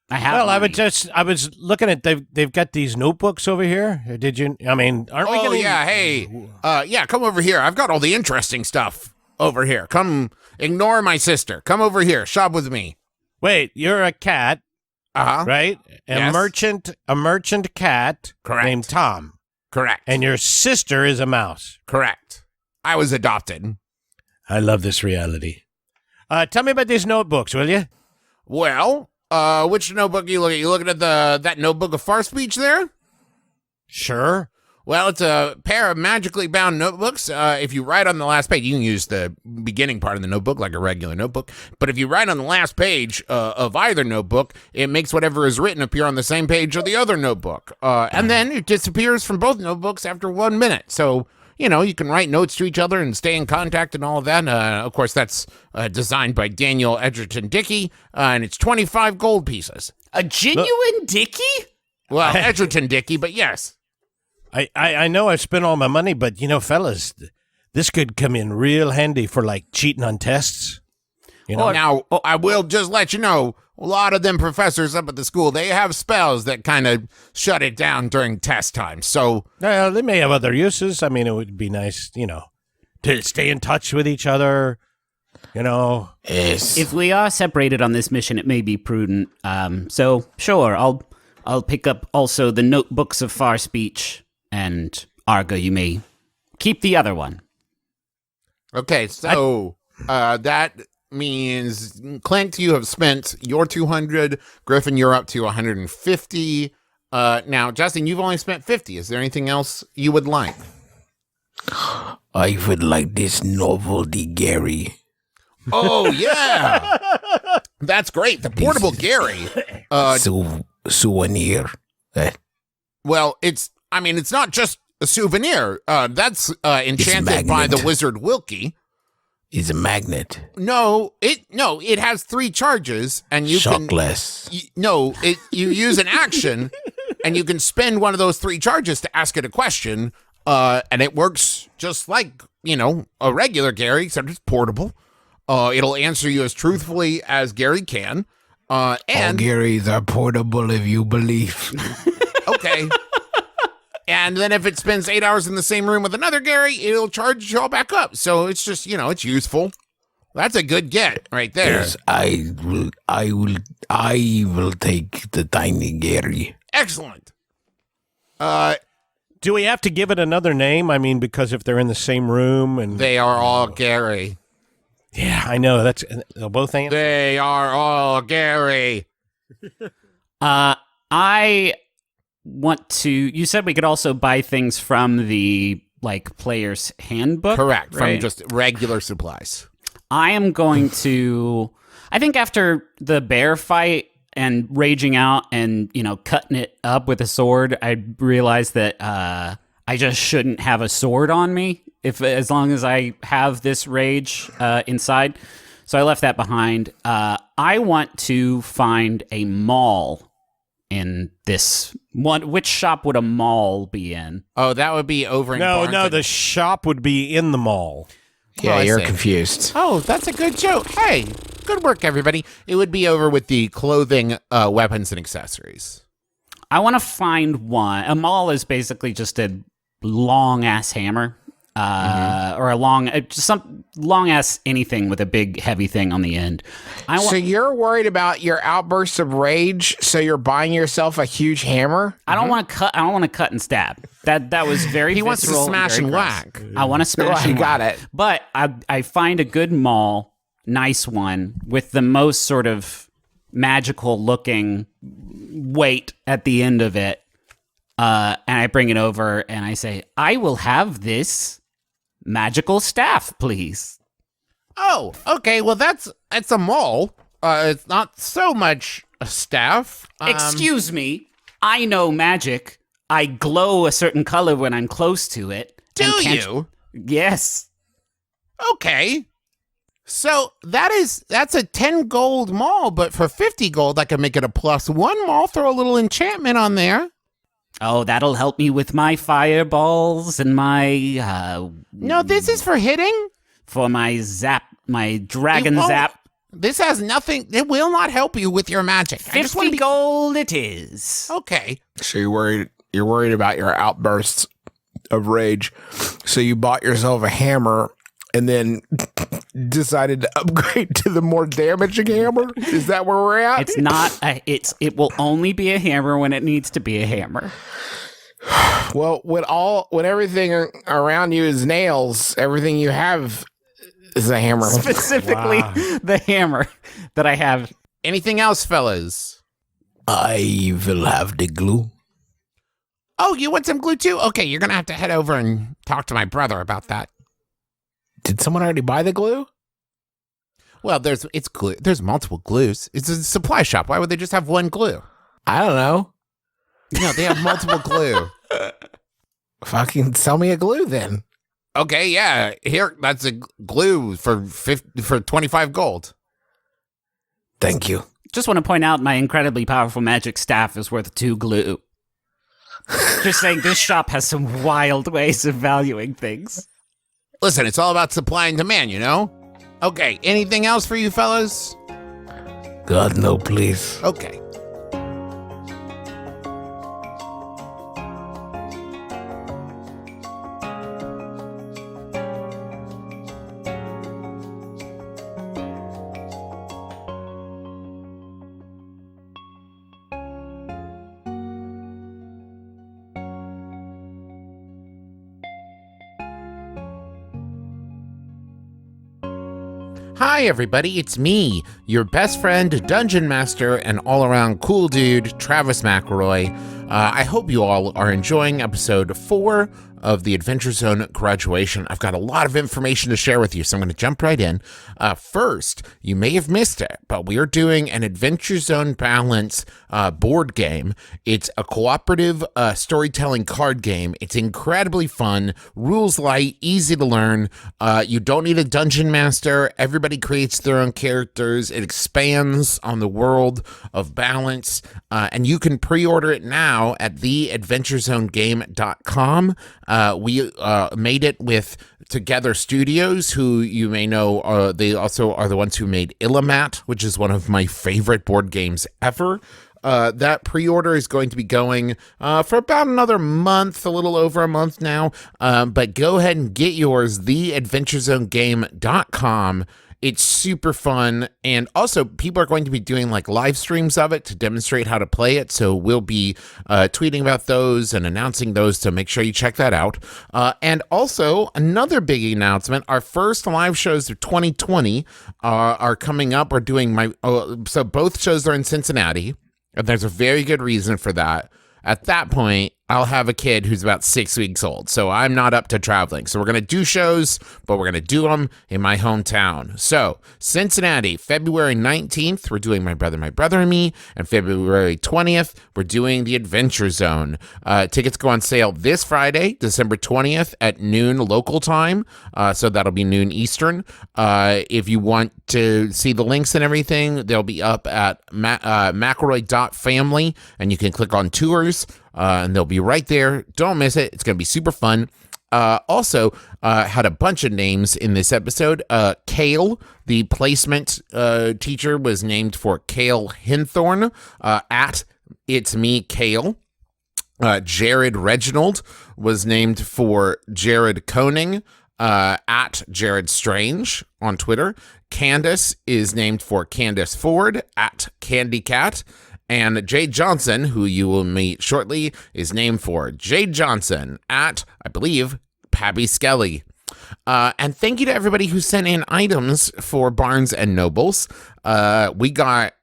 Speaker 3: I have.
Speaker 5: Well,
Speaker 3: money.
Speaker 5: I was looking at they've got these notebooks over here. Did you? I mean, aren't we?
Speaker 1: Oh,
Speaker 5: Gonna,
Speaker 1: yeah. Hey, come over here. I've got all the interesting stuff over here. Come, ignore my sister. Come over here. Shop with me.
Speaker 5: Wait, you're a cat, right?
Speaker 1: Yes.
Speaker 5: A merchant cat
Speaker 1: Correct.
Speaker 5: named Tom.
Speaker 1: Correct.
Speaker 5: And your sister is a mouse.
Speaker 1: Correct. I was adopted.
Speaker 5: I love this reality. Tell me about these notebooks, will you?
Speaker 1: Well, which notebook are you looking at? You looking at that notebook of far speech there?
Speaker 5: Sure.
Speaker 1: Well, it's a pair of magically bound notebooks. If you write on the last page, you can use the beginning part of the notebook like a regular notebook. But if you write on the last page of either notebook, it makes whatever is written appear on the same page of the other notebook. And then it disappears from both notebooks after 1 minute. So, you can write notes to each other and stay in contact and all of that. Of course, that's designed by Daniel Edgerton Dickey, and it's 25 gold pieces.
Speaker 3: A genuine Dickie?
Speaker 1: Well, Edgerton Dickey, but yes.
Speaker 5: I know I've spent all my money, but fellas, this could come in real handy for like cheating on tests.
Speaker 1: Now, I will just let you know, a lot of them professors up at the school, they have spells that kind of shut it down during test time. So,
Speaker 5: they may have other uses. I mean, it would be nice, to stay in touch with each other.
Speaker 6: Yes.
Speaker 3: If we are separated on this mission, it may be prudent. So sure, I'll pick up also the notebooks of far speech, and Argo, you may keep the other one.
Speaker 1: okay, so that means, Clint, you have spent your 200. Griffin, you're up to 150. Now, Justin, you've only spent 50. Is there anything else you would like?
Speaker 6: I would like this novelty, Gary.
Speaker 1: Oh, yeah. That's great. The portable Gary.
Speaker 6: Souvenir.
Speaker 1: Well, it's not just a souvenir. That's enchanted by the
Speaker 6: magnet.
Speaker 1: wizard Wilkie.
Speaker 6: It's a magnet.
Speaker 1: No, it has 3 charges, and you
Speaker 6: Shockless.
Speaker 1: you use an action, and you can spend one of those 3 charges to ask it a question, and it works just like, a regular Gary, except it's portable. It'll answer you as truthfully as Gary can.
Speaker 6: All
Speaker 1: And
Speaker 6: Garys are portable if you believe.
Speaker 1: okay. And then if it spends 8 hours in the same room with another Gary, it'll charge you all back up. So it's just, it's useful. That's a good get right there.
Speaker 6: Yes, I will take the tiny Gary.
Speaker 1: Excellent.
Speaker 5: Do we have to give it another name? I mean, because if they're in the same room and
Speaker 1: They are all Gary.
Speaker 5: yeah, I know that's they'll both answer.
Speaker 1: They are all Gary.
Speaker 3: I want to. You said we could also buy things from the player's handbook.
Speaker 1: Correct.
Speaker 3: right?
Speaker 1: From just regular supplies.
Speaker 3: I am going to. I think after the bear fight, and raging out and, cutting it up with a sword, I realized that I just shouldn't have a sword on me as long as I have this rage inside. So I left that behind. I want to find a mall in this one. Which shop would a mall be in?
Speaker 1: Oh, that would be over in
Speaker 5: No,
Speaker 1: Barnes.
Speaker 5: the shop would be in the mall.
Speaker 4: Yeah,
Speaker 1: I
Speaker 4: you're
Speaker 1: see.
Speaker 4: confused.
Speaker 1: Oh, that's a good joke. Hey, good work, everybody. It would be over with the clothing, weapons, and accessories.
Speaker 3: I want to find one. A maul is basically just a long ass hammer, or a some long ass anything with a big heavy thing on the end.
Speaker 4: So you're worried about your outbursts of rage, so you're buying yourself a huge hammer?
Speaker 3: I don't want to cut. I don't want to cut and stab. That was very.
Speaker 1: He wants to
Speaker 3: visceral
Speaker 1: smash
Speaker 3: very
Speaker 1: and
Speaker 3: gross.
Speaker 1: whack.
Speaker 3: I want to smash.
Speaker 4: I
Speaker 3: and
Speaker 4: got
Speaker 3: whack.
Speaker 4: it.
Speaker 3: But I find a good maul, nice one with the most sort of magical looking weight at the end of it, and I bring it over and I say, "I will have this magical staff, please."
Speaker 1: Oh, okay. Well, that's a mole. It's not so much a staff.
Speaker 3: Excuse me, I know magic. I glow a certain color when I'm close to it.
Speaker 1: Do
Speaker 3: And can't
Speaker 1: you?
Speaker 3: Yes.
Speaker 1: Okay. So that's a 10 gold mall, but for 50 gold, I can make it a +1 mall. Throw a little enchantment on there.
Speaker 3: Oh, that'll help me with my fireballs and my
Speaker 1: No, this is for hitting.
Speaker 3: for my zap, my dragon
Speaker 1: It won't-
Speaker 3: zap.
Speaker 1: This has nothing. It will not help you with your magic. I just want
Speaker 3: 50
Speaker 1: to be
Speaker 3: gold it is.
Speaker 1: okay.
Speaker 4: So you're worried about your outbursts of rage. So you bought yourself a hammer and then decided to upgrade to the more damaging hammer? Is that where we're at?
Speaker 3: It's not. It will only be a hammer when it needs to be a hammer.
Speaker 4: Well, when everything around you is nails, everything you have is a hammer.
Speaker 3: Specifically, the hammer that I have.
Speaker 1: Anything else, fellas?
Speaker 2: I will have the glue.
Speaker 1: Oh, you want some glue too? Okay, you're gonna have to head over and talk to my brother about that.
Speaker 4: Did someone already buy the glue?
Speaker 1: Well, it's glue. There's multiple glues. It's a supply shop. Why would they just have one glue?
Speaker 4: I don't know.
Speaker 1: No, they have multiple glue.
Speaker 4: Fucking sell me a glue then.
Speaker 1: Okay, yeah. Here, that's a glue for 25 gold.
Speaker 4: Thank you.
Speaker 3: Just want to point out my incredibly powerful magic staff is worth 2 glue. Just saying, this shop has some wild ways of valuing things.
Speaker 1: Listen, it's all about supply and demand, you know? Okay, anything else for you fellas?
Speaker 2: God, no, please.
Speaker 1: Okay. Hi, everybody. It's me, your best friend, dungeon master, and all-around cool dude, Travis McElroy. I hope you all are enjoying episode 4 of the Adventure Zone graduation. I've got a lot of information to share with you, so I'm going to jump right in. First, you may have missed it, but we are doing an Adventure Zone Balance board game. It's a cooperative storytelling card game. It's incredibly fun, rules light, easy to learn. You don't need a dungeon master. Everybody creates their own characters. It expands on the world of Balance, and you can pre-order it now at theadventurezonegame.com. We made it with Together Studios, who you may know, they also are the ones who made Illimat, which is one of my favorite board games ever. That pre-order is going to be going for about another month, a little over a month now. But go ahead and get yours, theadventurezonegame.com. It's super fun, and also people are going to be doing like live streams of it to demonstrate how to play it, so we'll be tweeting about those and announcing those, so make sure you check that out. And also, another big announcement, our first live shows of 2020 are coming up. We're doing so both shows are in Cincinnati, and there's a very good reason for that. At that point, I'll have a kid who's about 6 weeks old, so I'm not up to traveling. So we're going to do shows, but we're going to do them in my hometown. So Cincinnati, February 19th, we're doing My Brother and Me, and February 20th, we're doing the Adventure Zone. Tickets go on sale this Friday, December 20th at noon local time, so that'll be noon Eastern. If you want to see the links and everything, they'll be up at McElroy.family, and you can click on tours. And they'll be right there. Don't miss it. It's going to be super fun. Also, had a bunch of names in this episode. Kale, the placement teacher, was named for Kale Hinthorn at It's Me, Kale. Jared Reginald was named for Jared Koning at Jared Strange on Twitter. Candace is named for Candace Ford at Candy Cat. And Jade Johnson, who you will meet shortly, is named for Jade Johnson at, I believe, Pappy Skelly. And thank you to everybody who sent in items for Barnes and Nobles. We got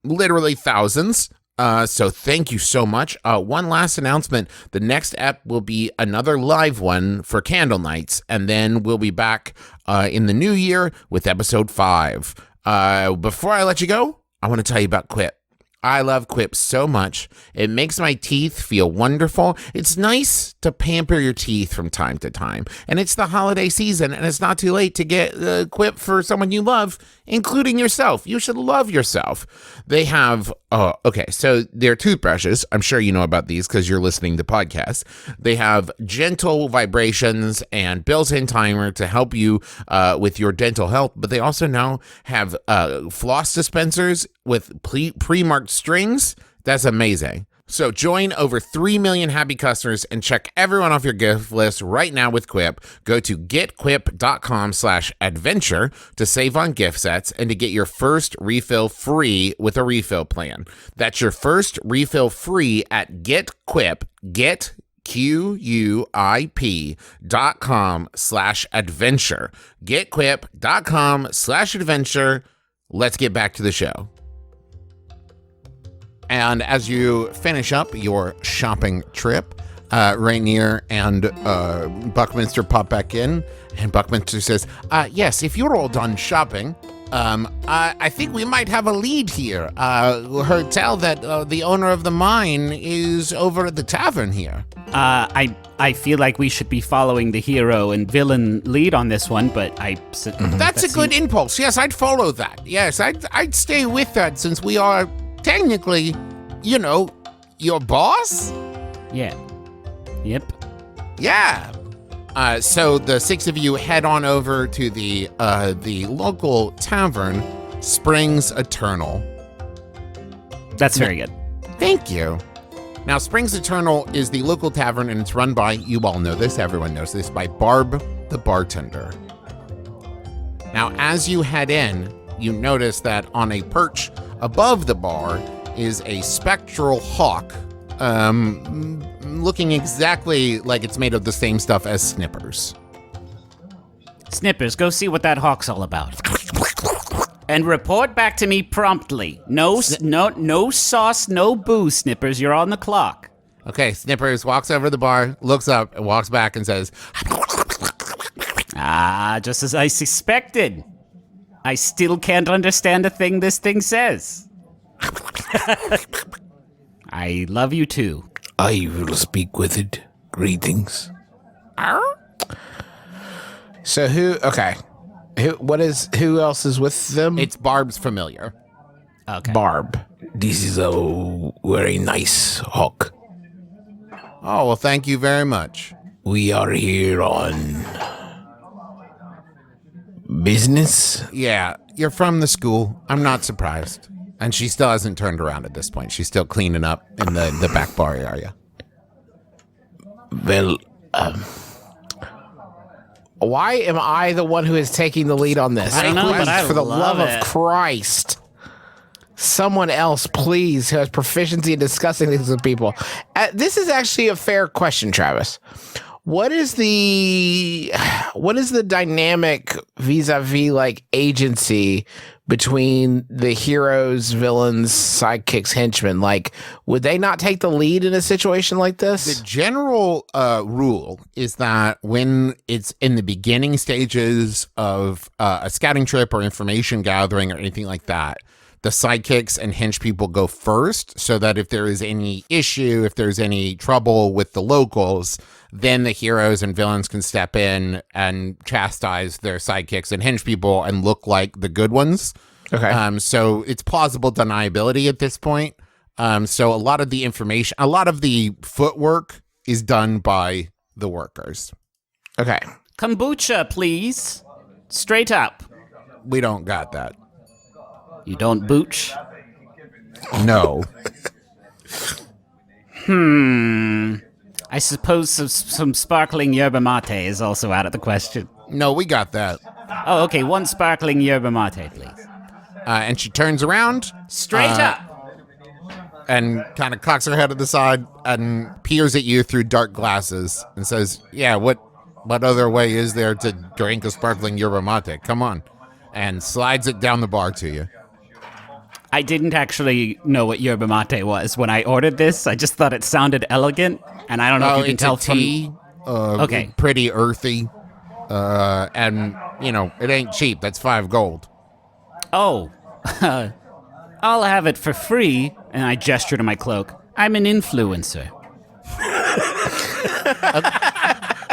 Speaker 1: literally thousands. So thank you so much. One last announcement. The next ep will be another live one for Candle Nights. And then we'll be back in the new year with episode 5. Before I let you go, I want to tell you about Quip. I love Quip so much. It makes my teeth feel wonderful. It's nice to pamper your teeth from time to time. And it's the holiday season, and it's not too late to get Quip for someone you love, including yourself. You should love yourself. They have, so they're toothbrushes. I'm sure you know about these because you're listening to podcasts. They have gentle vibrations and built-in timer to help you with your dental health, but they also now have floss dispensers with pre-marked strings. That's amazing. So join over 3 million happy customers and check everyone off your gift list right now with Quip. Go to getquip.com/adventure to save on gift sets and to get your first refill free with a refill plan. That's your first refill free at GetQuip. QUIP.com/adventure. GetQuip.com/adventure. Let's get back to the show. And as you finish up your shopping trip, Rainier and Buckminster pop back in, and Buckminster says, yes, if you're all done shopping, I think we might have a lead here. Heard tell that the owner of the mine is over at the tavern here.
Speaker 3: I feel like we should be following the hero and villain lead on this one, but
Speaker 1: That's a good impulse. Yes, I'd follow that. Yes, I'd stay with that since we are technically, your boss?
Speaker 3: Yeah. Yep.
Speaker 1: Yeah. So the 6 of you head on over to the local tavern, Springs Eternal.
Speaker 3: That's very good.
Speaker 1: Thank you. Now, Springs Eternal is the local tavern, and it's run by, you all know this, everyone knows this, by Barb the bartender. Now, as you head in, you notice that on a perch above the bar is a spectral hawk, looking exactly like it's made of the same stuff as Snippers.
Speaker 3: Snippers, go see what that hawk's all about. And report back to me promptly. No sauce, no booze, Snippers. You're on the clock.
Speaker 1: Okay, Snippers walks over to the bar, looks up, and walks back and says,
Speaker 3: just as I suspected. I still can't understand a thing this thing says. I love you too.
Speaker 6: I will speak with it. Greetings.
Speaker 4: So who else is with them?
Speaker 1: it's Barb's familiar.
Speaker 3: Okay.
Speaker 4: Barb.
Speaker 6: This is a very nice hawk.
Speaker 1: Oh, well, thank you very much.
Speaker 6: We are here on business.
Speaker 1: Yeah, you're from the school. I'm not surprised. And she still hasn't turned around at this point. She's still cleaning up in the back bar area.
Speaker 6: Well,
Speaker 4: Why am I the one who is taking the lead on this?
Speaker 3: I don't know, but I
Speaker 4: For the
Speaker 3: love
Speaker 4: love
Speaker 3: it.
Speaker 4: of Christ. Someone else, please, who has proficiency in discussing things with people. This is actually a fair question, Travis. What is the dynamic vis-a-vis like agency between the heroes, villains, sidekicks, henchmen? Like, would they not take the lead in a situation like this?
Speaker 1: The general rule is that when it's in the beginning stages of a scouting trip or information gathering or anything like that, the sidekicks and hench people go first, so that if there is any issue, if there's any trouble with the locals, then the heroes and villains can step in and chastise their sidekicks and hench people and look like the good ones.
Speaker 4: Okay.
Speaker 1: So it's plausible deniability at this point. So a lot of the information, a lot of the footwork is done by the workers.
Speaker 4: Okay.
Speaker 3: Kombucha, please. Straight up.
Speaker 1: We don't got that.
Speaker 3: You don't booch?
Speaker 1: No.
Speaker 3: I suppose some sparkling yerba mate is also out of the question.
Speaker 1: No, we got that.
Speaker 3: Oh, okay. One sparkling yerba mate, please.
Speaker 1: And she turns around.
Speaker 3: Straight up.
Speaker 1: And kind of cocks her head to the side and peers at you through dark glasses and says, yeah, what other way is there to drink a sparkling yerba mate? Come on. And slides it down the bar to you.
Speaker 3: I didn't actually know what yerba mate was when I ordered this. I just thought it sounded elegant, and I don't know if you can
Speaker 1: it's
Speaker 3: tell
Speaker 1: a tea,
Speaker 3: Okay.
Speaker 1: pretty earthy, and, it ain't cheap. That's $5 gold.
Speaker 3: Oh, I'll have it for free, and I gesture to my cloak. I'm an influencer.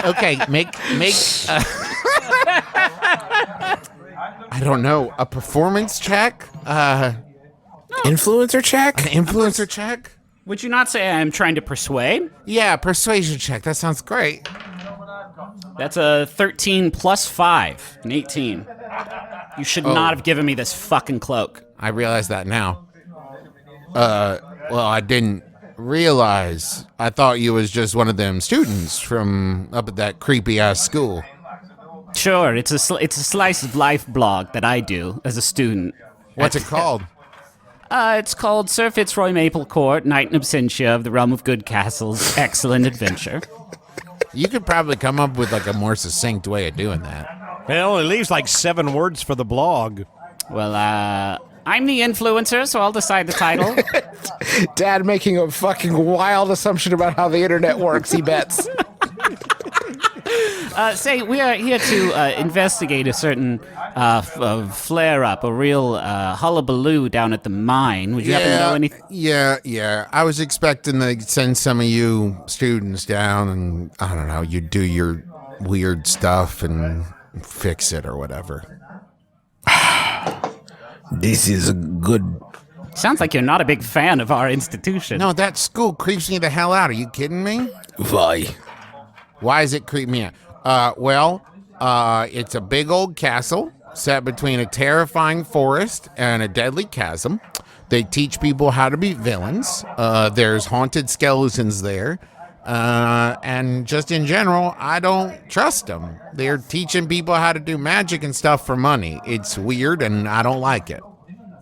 Speaker 1: Okay, make I don't know, a performance check?
Speaker 4: Influencer check?
Speaker 1: Influencer check?
Speaker 3: Would you not say I'm trying to persuade?
Speaker 1: Yeah, persuasion check. That sounds great.
Speaker 3: That's a 13 plus 5, an 18. You should not have given me this fucking cloak.
Speaker 1: I realize that now. Well, I didn't realize. I thought you was just one of them students from up at that creepy-ass school.
Speaker 3: Sure, it's a slice of life blog that I do as a student.
Speaker 1: What's it called?
Speaker 3: It's called Sir Fitzroy Maple Court, Knight in Absentia of the Realm of Good Castles, Excellent Adventure.
Speaker 1: You could probably come up with like a more succinct way of doing that.
Speaker 5: It only leaves like 7 words for the blog.
Speaker 3: Well, I'm the influencer, so I'll decide the title.
Speaker 4: Dad making a fucking wild assumption about how the internet works, he bets.
Speaker 3: Say, we are here to investigate a certain flare-up, a real hullabaloo down at the mine. Would you happen to know anything?
Speaker 1: Yeah. I was expecting to send some of you students down and, I don't know, you do your weird stuff and fix it or whatever.
Speaker 6: This is a good.
Speaker 3: Sounds like you're not a big fan of our institution.
Speaker 1: No, that school creeps me the hell out. Are you kidding me?
Speaker 6: Why?
Speaker 1: Why does it creep me out? It's a big old castle set between a terrifying forest and a deadly chasm. They teach people how to be villains. There's haunted skeletons there. And just in general, I don't trust them. They're teaching people how to do magic and stuff for money. It's weird, and I don't like it.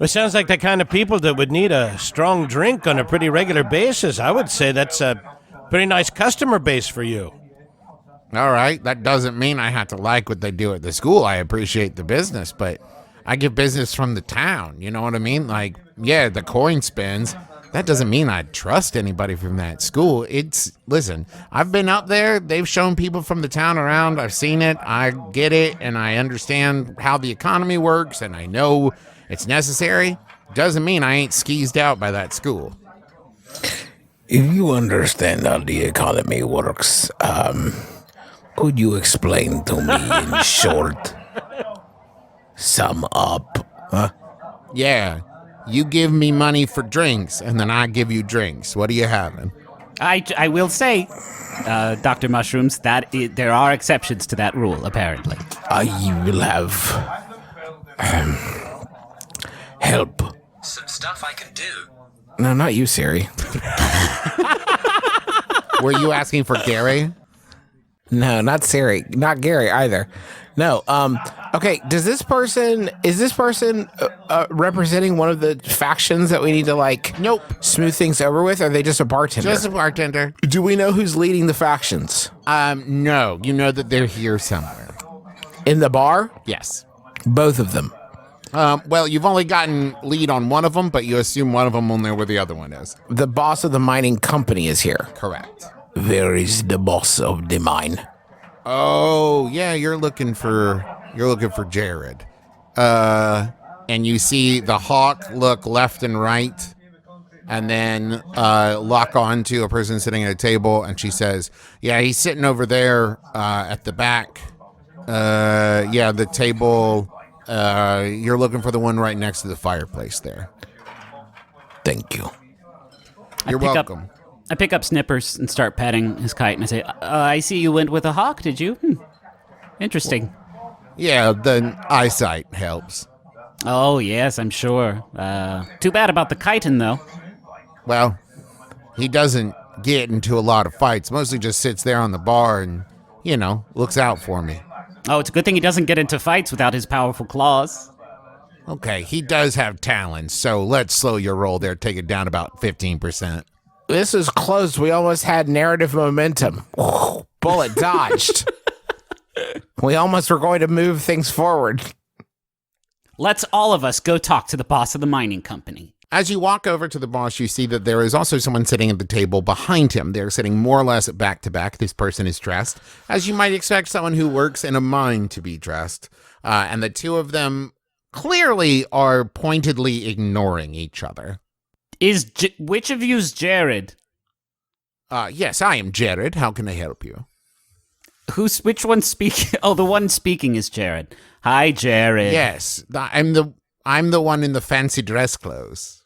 Speaker 5: It sounds like the kind of people that would need a strong drink on a pretty regular basis. I would say that's a pretty nice customer base for you.
Speaker 1: All right, that doesn't mean I have to like what they do at the school. I appreciate the business, but I get business from the town. You know what I mean? Like, yeah, the coin spins. That doesn't mean I trust anybody from that school. Listen, I've been up there. They've shown people from the town around. I've seen it. I get it, and I understand how the economy works, and I know it's necessary. Doesn't mean I ain't skeezed out by that school.
Speaker 6: If you understand how the economy works, could you explain to me in short? Sum up, huh?
Speaker 1: Yeah, you give me money for drinks, and then I give you drinks. What are you having?
Speaker 3: I will say, Dr. Mushrooms, that there are exceptions to that rule, apparently.
Speaker 6: I will have help.
Speaker 2: Some stuff I can do.
Speaker 4: No, not you, Siri.
Speaker 1: Were you asking for Gary?
Speaker 4: No, not Siri. Not Gary either. No, Okay, is this person representing one of the factions that we need to like
Speaker 1: Nope.
Speaker 4: smooth things over with? Or are they just a bartender?
Speaker 1: Just a bartender.
Speaker 4: Do we know who's leading the factions?
Speaker 1: No. You know that they're here somewhere.
Speaker 4: In the bar?
Speaker 1: Yes.
Speaker 4: Both of them.
Speaker 1: Well, you've only gotten lead on one of them, but you assume one of them will know where the other one is.
Speaker 4: The boss of the mining company is here.
Speaker 1: Correct.
Speaker 4: Where is the boss of the mine?
Speaker 1: Oh, yeah, you're looking for Jared. And you see the hawk look left and right and then lock on to a person sitting at a table, and she says, yeah, he's sitting over there at the back. Yeah, the table, you're looking for the one right next to the fireplace there.
Speaker 4: Thank you.
Speaker 1: You're welcome.
Speaker 3: I pick up Snippers and start petting his kite, and I say, I see you went with a hawk, did you? Interesting.
Speaker 1: Yeah, the eyesight helps.
Speaker 3: Oh, yes, I'm sure. Too bad about the chitin, though.
Speaker 1: Well, he doesn't get into a lot of fights. Mostly just sits there on the bar and, looks out for me.
Speaker 3: Oh, it's a good thing he doesn't get into fights without his powerful claws.
Speaker 1: Okay, he does have talents, so let's slow your roll there. Take it down about 15%.
Speaker 4: This is close. We almost had narrative momentum. Bullet dodged. We almost were going to move things forward.
Speaker 3: Let's all of us go talk to the boss of the mining company.
Speaker 1: As you walk over to the boss, you see that there is also someone sitting at the table behind him. They're sitting more or less back to back. This person is dressed, as you might expect someone who works in a mine to be dressed. And the two of them clearly are pointedly ignoring each other.
Speaker 3: Which of you's Jared?
Speaker 1: Yes, I am Jared. How can I help you?
Speaker 3: Which one's speaking? Oh, the one speaking is Jared. Hi, Jared.
Speaker 1: Yes, I'm the one in the fancy dress clothes.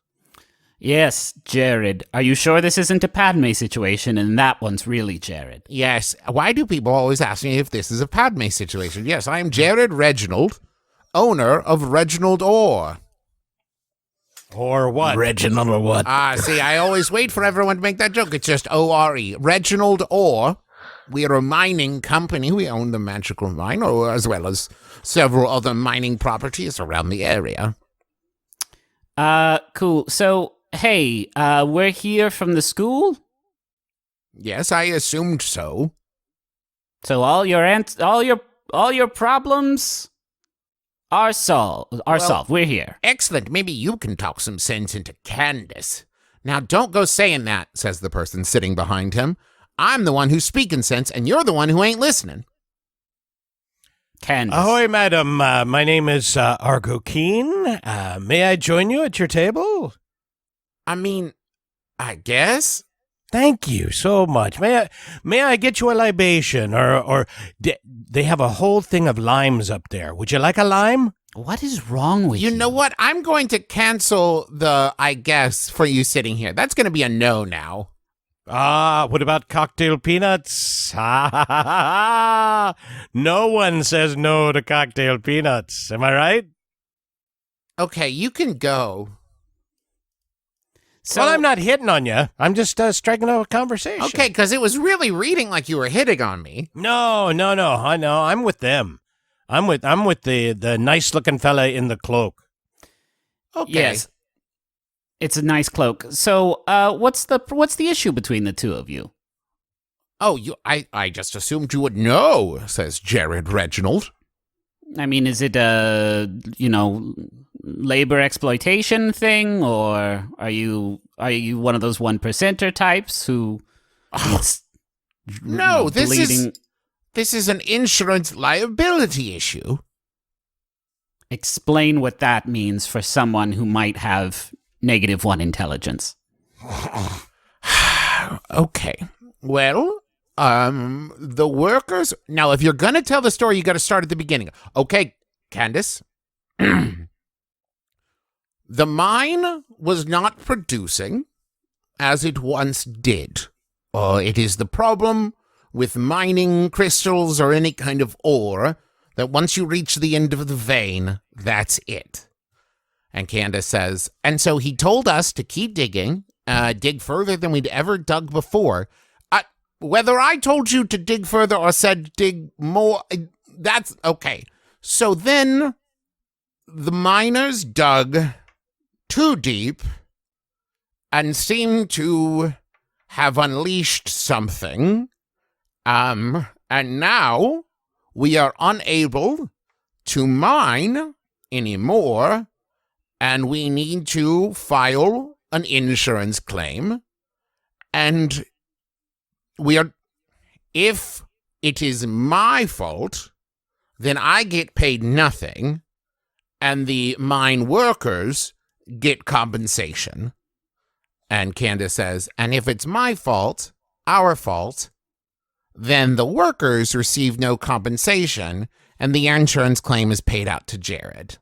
Speaker 3: Yes, Jared. Are you sure this isn't a Padme situation and that one's really Jared?
Speaker 1: Yes. Why do people always ask me if this is a Padme situation? Yes, I am Jared Reginald, owner of Reginald Ore.
Speaker 5: Or what?
Speaker 2: Reginald or what?
Speaker 1: See, I always wait for everyone to make that joke. It's just O-R-E. Reginald Ore. We are a mining company. We own the magical mine, as well as several other mining properties around the area.
Speaker 3: Cool. So, hey, we're here from the school?
Speaker 1: Yes, I assumed so.
Speaker 3: So all your problems are solved. We're here.
Speaker 1: Excellent. Maybe you can talk some sense into Candace. Now, don't go saying that, says the person sitting behind him. I'm the one who's speaking sense, and you're the one who ain't listening.
Speaker 3: Candace.
Speaker 5: Ahoy, madam. My name is Argo Keen. May I join you at your table?
Speaker 1: I mean, I guess.
Speaker 5: Thank you so much. May I get you a libation, or they have a whole thing of limes up there. Would you like a lime?
Speaker 3: What is wrong with you?
Speaker 1: You know what? I'm going to cancel the I guess for you sitting here. That's going to be a no now.
Speaker 5: What about cocktail peanuts? No one says no to cocktail peanuts. Am I right?
Speaker 1: Okay, you can go.
Speaker 3: So,
Speaker 5: Well, I'm not hitting on you. I'm just striking up a conversation.
Speaker 1: Okay, because it was really reading like you were hitting on me.
Speaker 5: No. I know. I'm with them. I'm with the nice looking fella in the cloak.
Speaker 1: Okay.
Speaker 3: Yes. It's a nice cloak. So, what's the issue between the two of you?
Speaker 1: Oh, I just assumed you would know, says Jared Reginald.
Speaker 3: I mean, is it a, labor exploitation thing, or are you one of those 1%er types who
Speaker 1: No,
Speaker 3: bleeding?
Speaker 1: this is an insurance liability issue.
Speaker 3: Explain what that means for someone who might have -1 intelligence.
Speaker 1: Okay. Well, the workers... Now, if you're going to tell the story, you got to start at the beginning. Okay, Candace. The mine was not producing as it once did. It is the problem with mining crystals or any kind of ore that once you reach the end of the vein, that's it. And Candace says, and so he told us to keep digging, dig further than we'd ever dug before. Whether I told you to dig further or said dig more, that's okay. So then the miners dug too deep and seemed to have unleashed something. And now we are unable to mine anymore, and we need to file an insurance claim. And if it is my fault, then I get paid nothing, and the mine workers get compensation. And Candace says, and if it's my fault, our fault, then the workers receive no compensation, and the insurance claim is paid out to Jared.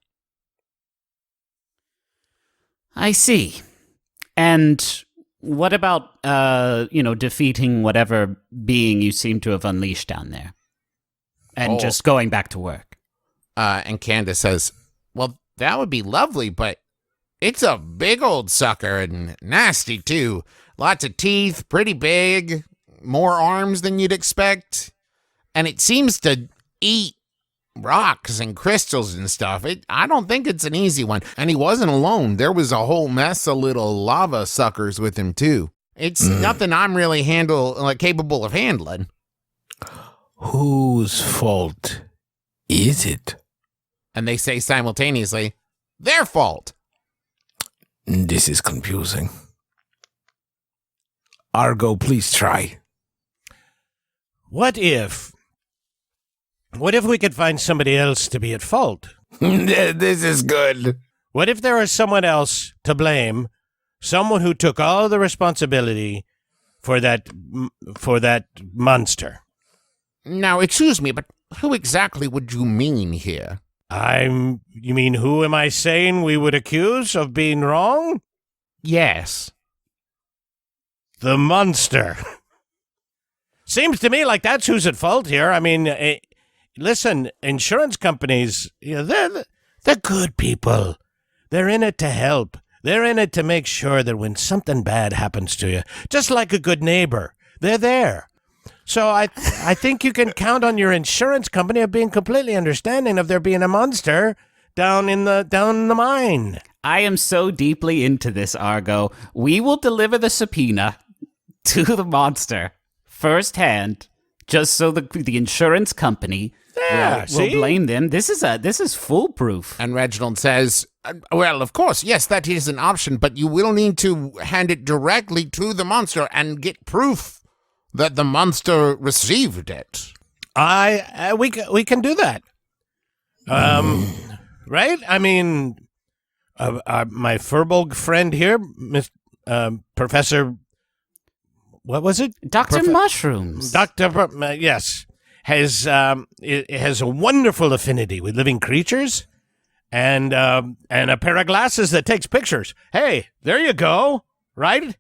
Speaker 3: I see. And what about, defeating whatever being you seem to have unleashed down there? And just going back to work?
Speaker 1: And Candace says, well, that would be lovely, but it's a big old sucker and nasty, too. Lots of teeth, pretty big, more arms than you'd expect. And it seems to eat rocks and crystals and stuff. I don't think it's an easy one. And he wasn't alone. There was a whole mess of little lava suckers with him, too. It's nothing I'm really capable of handling.
Speaker 6: Whose fault is it?
Speaker 1: And they say simultaneously, their fault.
Speaker 6: This is confusing. Argo, please try.
Speaker 5: What if we could find somebody else to be at fault?
Speaker 6: This is good.
Speaker 5: What if there is someone else to blame, someone who took all the responsibility for that monster?
Speaker 1: Now, excuse me, but who exactly would you mean here?
Speaker 5: You mean who am I saying we would accuse of being wrong?
Speaker 1: Yes.
Speaker 5: The monster. Seems to me like that's who's at fault here. I mean, listen, insurance companies, they're good people. They're in it to help. They're in it to make sure that when something bad happens to you, just like a good neighbor, they're there. So I think you can count on your insurance company of being completely understanding of there being a monster down in the mine.
Speaker 3: I am so deeply into this, Argo. We will deliver the subpoena to the monster firsthand, just so the insurance company will blame them. This is foolproof.
Speaker 1: And Reginald says, well, of course, yes, that is an option, but you will need to hand it directly to the monster and get proof that the monster received it.
Speaker 5: We can do that. Right? I mean, my Furbolg friend here, Professor, what was it?
Speaker 3: Dr. Mushrooms.
Speaker 5: Yes, has a wonderful affinity with living creatures, and a pair of glasses that takes pictures. Hey, there you go. Right?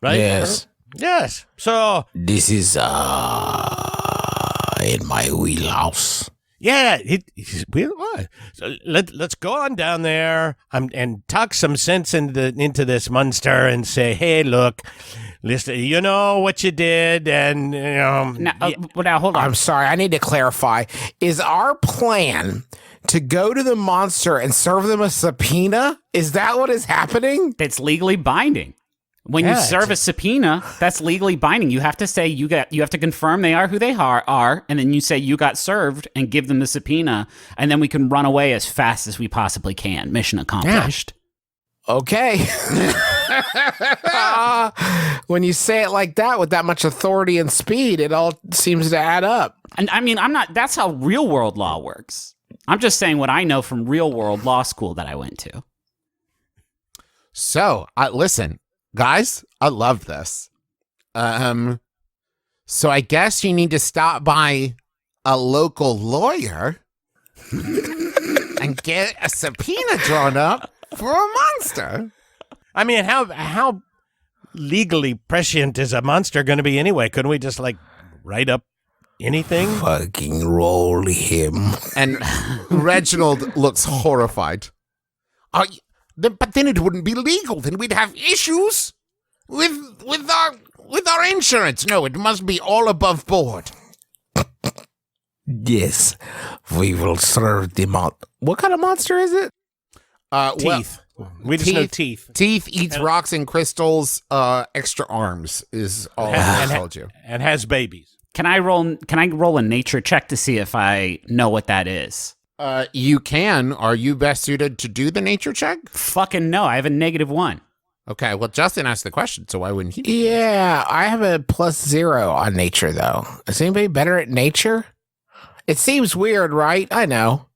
Speaker 6: Yes.
Speaker 5: Yes. So
Speaker 6: this is in my wheelhouse.
Speaker 5: Yeah, so let's go on down there and talk some sense into this monster and say, hey, look, listen, you know what you did, and
Speaker 3: now hold on.
Speaker 4: I'm sorry, I need to clarify. Is our plan to go to the monster and serve them a subpoena? Is that what is happening?
Speaker 3: It's legally binding. When you serve a subpoena, that's legally binding. You have to say you have to confirm they are who they are, and then you say you got served and give them the subpoena, and then we can run away as fast as we possibly can. Mission accomplished.
Speaker 4: Yeah. Okay. When you say it like that, with that much authority and speed, it all seems to add up.
Speaker 3: And I mean, that's how real world law works. I'm just saying what I know from real world law school that I went to.
Speaker 1: So, listen. Guys, I love this. So I guess you need to stop by a local lawyer and get a subpoena drawn up for a monster.
Speaker 5: I mean, how legally prescient is a monster going to be anyway? Couldn't we just write up anything?
Speaker 6: Fucking roll him.
Speaker 1: And Reginald looks horrified. But then it wouldn't be legal. Then we'd have issues with our insurance. No, it must be all above board.
Speaker 6: Yes, We will serve the
Speaker 4: What kind of monster is it?
Speaker 5: Teeth. We just know teeth.
Speaker 1: Teeth eats rocks and crystals. Extra arms is all I told you.
Speaker 5: And has babies.
Speaker 3: Can I roll a nature check to see if I know what that is?
Speaker 1: You can. Are you best suited to do the nature check?
Speaker 3: Fucking no, I have a -1.
Speaker 1: Okay, well, Justin asked the question, so why wouldn't he?
Speaker 4: Yeah, I have a +0 on nature, though. Is anybody better at nature? It seems weird, right? I know.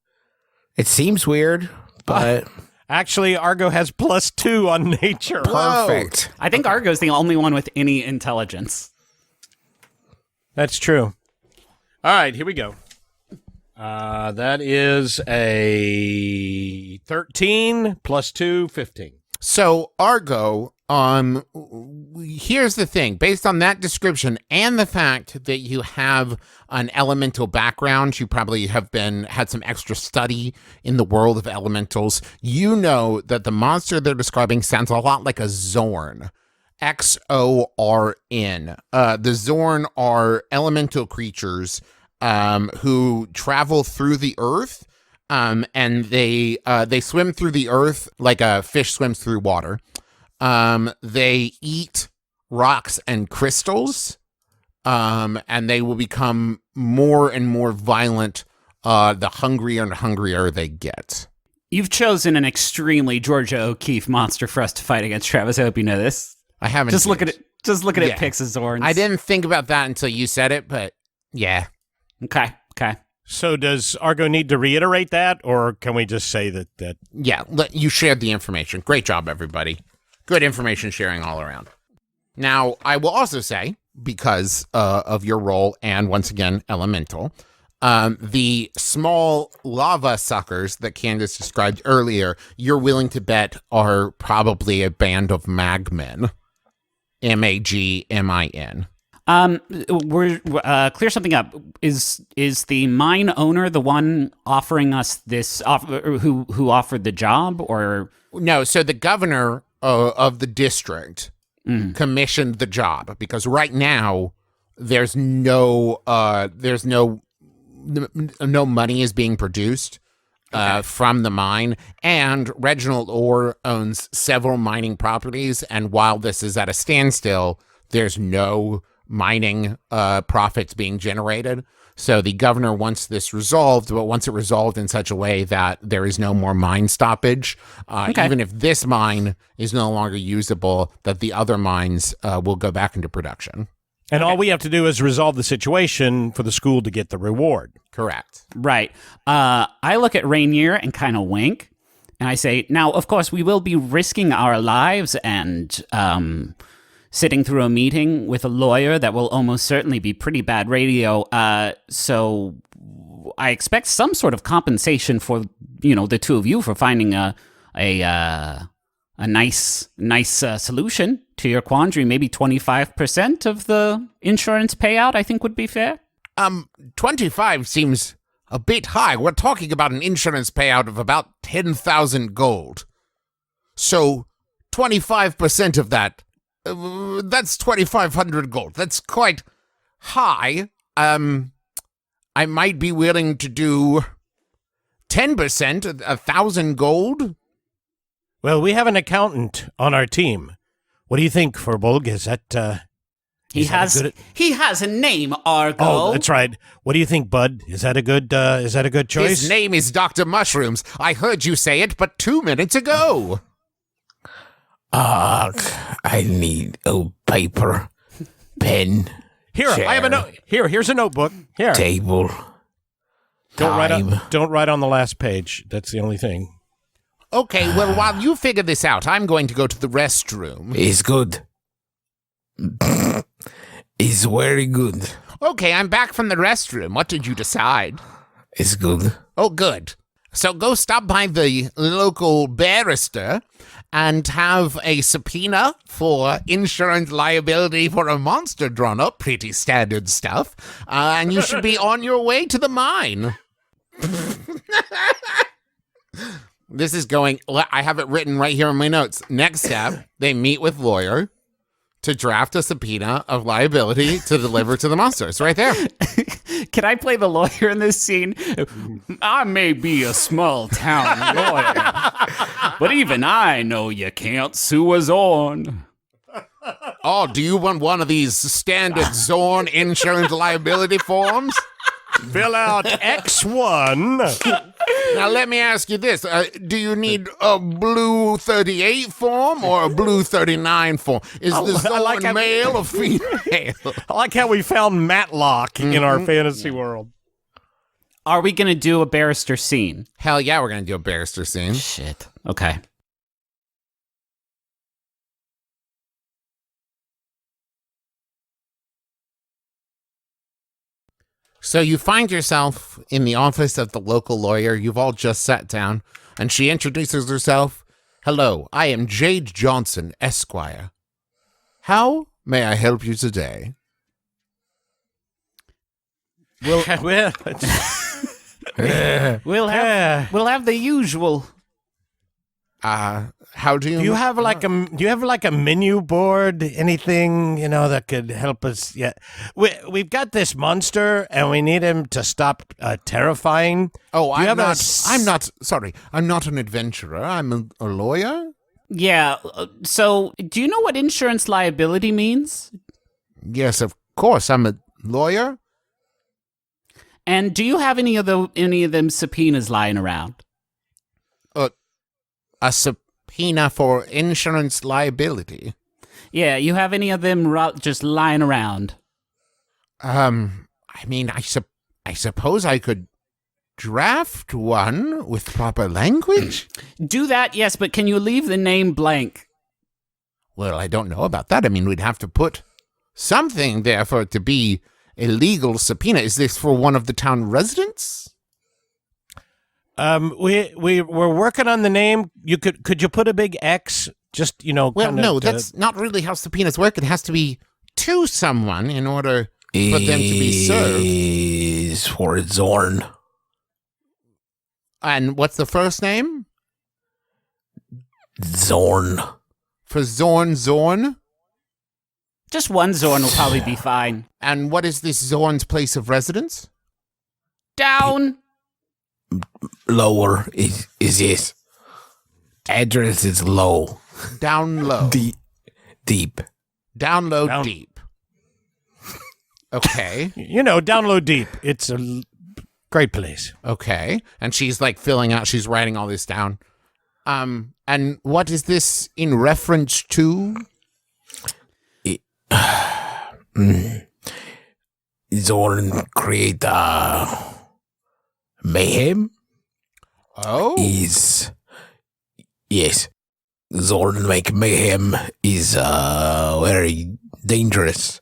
Speaker 4: It seems weird, but...
Speaker 5: Actually, Argo has +2 on nature.
Speaker 4: Perfect.
Speaker 3: I think Argo's the only one with any intelligence.
Speaker 5: That's true. All right, here we go. That is a 13 +2, 15.
Speaker 1: So, Argo, here's the thing. Based on that description and the fact that you have an elemental background, you probably have had some extra study in the world of elementals, you know that the monster they're describing sounds a lot like a Zorn. Xorn. The Zorn are elemental creatures who travel through the earth. And they swim through the earth like a fish swims through water. They eat rocks and crystals, and they will become more and more violent the hungrier and hungrier they get.
Speaker 3: You've chosen an extremely Georgia O'Keeffe monster for us to fight against, Travis. I hope you know this.
Speaker 1: I haven't.
Speaker 3: Just look at it. Just look at it. Picks as Zorns.
Speaker 1: I didn't think about that until you said it, but yeah.
Speaker 3: Okay.
Speaker 5: So does Argo need to reiterate that, or can we just say that?
Speaker 1: Yeah, you shared the information. Great job, everybody. Good information sharing all around. Now, I will also say, because of your role and, once again, elemental, the small lava suckers that Candace described earlier, you're willing to bet are probably a band of magmen. Magmin.
Speaker 3: We're clear something up. Is the mine owner the one offering us this who offered the job, or
Speaker 1: no? So the governor of the district commissioned the job because right now there's no money is being produced from the mine, and Reginald Orr owns several mining properties, and while this is at a standstill, there's no mining profits being generated. So the governor wants this resolved, but wants it resolved in such a way that there is no more mine stoppage. Even if this mine is no longer usable, that the other mines will go back into production.
Speaker 5: And all we have to do is resolve the situation for the school to get the reward.
Speaker 1: Correct.
Speaker 3: Right. I look at Rainier and kind of wink, and I say, now, of course, we will be risking our lives and sitting through a meeting with a lawyer that will almost certainly be pretty bad radio. So I expect some sort of compensation for, the two of you for finding a nice solution to your quandary. Maybe 25% of the insurance payout, I think, would be fair.
Speaker 1: 25 seems a bit high. We're talking about an insurance payout of about 10,000 gold. So 25% of that, that's 2,500 gold. That's quite high. I might be willing to do 10%, 1,000 gold.
Speaker 5: Well, we have an accountant on our team. What do you think, Furbolg? Is that
Speaker 3: he has a name, Argo.
Speaker 5: Oh, that's right. What do you think, Bud? Is that a good choice?
Speaker 1: His name is Dr. Mushrooms. I heard you say it but 2 minutes ago.
Speaker 6: I need a paper, pen,
Speaker 5: Here,
Speaker 6: chair,
Speaker 5: I have a note. Here's a notebook. Here.
Speaker 6: table.
Speaker 5: Don't write on the last page. That's the only thing.
Speaker 1: Okay, well, while you figure this out, I'm going to go to the restroom.
Speaker 6: It's good. It's very good.
Speaker 1: Okay, I'm back from the restroom. What did you decide?
Speaker 6: It's good.
Speaker 1: Oh, good. So go stop by the local barrister and have a subpoena for insurance liability for a monster drawn up. Pretty standard stuff. And you should be on your way to the mine. This is going, I have it written right here in my notes. Next step, they meet with lawyer to draft a subpoena of liability to deliver to the monster. It's right there.
Speaker 3: Can I play the lawyer in this scene? I may be a small town lawyer, but even I know you can't sue a Zorn.
Speaker 1: Oh, do you want one of these standard Zorn insurance liability forms?
Speaker 5: Fill out X1.
Speaker 1: Now, let me ask you this. Do you need a blue 38 form or a blue 39 form? Is the Zorn male or female?
Speaker 5: I like how we found Matlock in our fantasy world.
Speaker 3: Are we going to do a barrister scene?
Speaker 1: Hell yeah, we're going to do a barrister scene.
Speaker 3: Shit. Okay.
Speaker 1: So you find yourself in the office of the local lawyer. You've all just sat down, and she introduces herself. Hello, I am Jade Johnson, Esquire. How may I help you today?
Speaker 3: We'll have the usual.
Speaker 1: How do you?
Speaker 5: Do you have like a menu board? Anything that could help us? Yeah, we've got this monster, and we need him to stop terrifying.
Speaker 1: Oh,
Speaker 5: I'm
Speaker 1: not an adventurer. I'm a lawyer.
Speaker 3: Yeah. So, do you know what insurance liability means?
Speaker 1: Yes, of course. I'm a lawyer.
Speaker 3: And do you have any of them subpoenas lying around?
Speaker 1: A subpoena for insurance liability.
Speaker 3: Yeah, you have any of them just lying around?
Speaker 1: I mean, I suppose I could draft one with proper language.
Speaker 3: Do that, yes, but can you leave the name blank?
Speaker 1: Well, I don't know about that. I mean, we'd have to put something there for it to be a legal subpoena. Is this for one of the town residents?
Speaker 5: We're working on the name. Could you put a big X? Just
Speaker 1: Well, no, that's not really how subpoenas work. It has to be to someone in order for them to be served.
Speaker 2: Is for Zorn.
Speaker 1: And what's the first name?
Speaker 2: Zorn.
Speaker 1: For Zorn?
Speaker 3: Just one Zorn will probably be fine.
Speaker 1: And what is this Zorn's place of residence?
Speaker 3: Down.
Speaker 2: Lower is yes. Address is low.
Speaker 1: Down low.
Speaker 2: Deep.
Speaker 1: Down low, deep. Okay.
Speaker 5: Down low deep. It's a great place.
Speaker 1: Okay. And she's like she's writing all this down. And what is this in reference to?
Speaker 2: Zorn create mayhem.
Speaker 1: Oh.
Speaker 2: Yes. Zorn make mayhem is very dangerous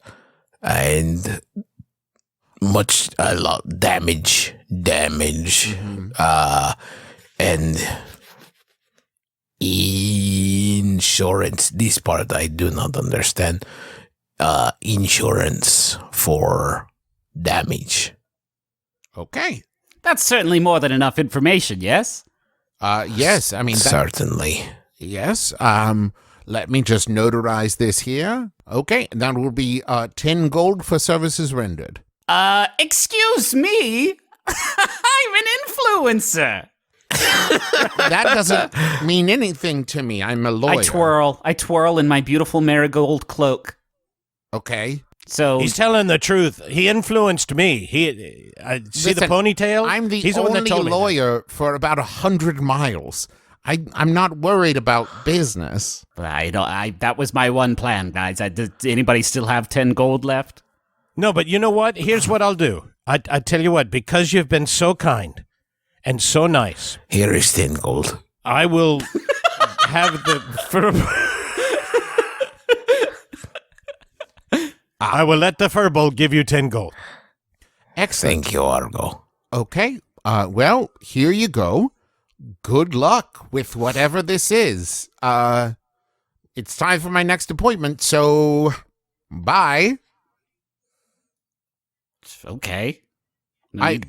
Speaker 2: and a lot damage.
Speaker 1: Mm-hmm.
Speaker 2: And insurance, this part I do not understand. Insurance for damage.
Speaker 1: Okay.
Speaker 3: That's certainly more than enough information, yes?
Speaker 1: Yes, I mean...
Speaker 2: Certainly.
Speaker 1: Yes, let me just notarize this here. Okay, that will be 10 gold for services rendered.
Speaker 3: Excuse me? I'm an influencer.
Speaker 1: That doesn't mean anything to me. I'm a lawyer.
Speaker 3: I twirl in my beautiful marigold cloak.
Speaker 1: Okay.
Speaker 3: So
Speaker 5: he's telling the truth. He influenced me. See the ponytail?
Speaker 1: He's the only lawyer for about 100 miles. I'm not worried about business.
Speaker 3: That was my one plan, guys. Does anybody still have 10 gold left?
Speaker 5: No, but you know what? Here's what I'll do. I tell you what, because you've been so kind and so nice.
Speaker 2: Here is 10 gold.
Speaker 5: I will have the... I will let the Furble give you 10 gold.
Speaker 1: Excellent.
Speaker 2: Thank you, Argo.
Speaker 1: Okay. Well, here you go. Good luck with whatever this is. It's time for my next appointment, so bye.
Speaker 3: Okay.
Speaker 1: I'm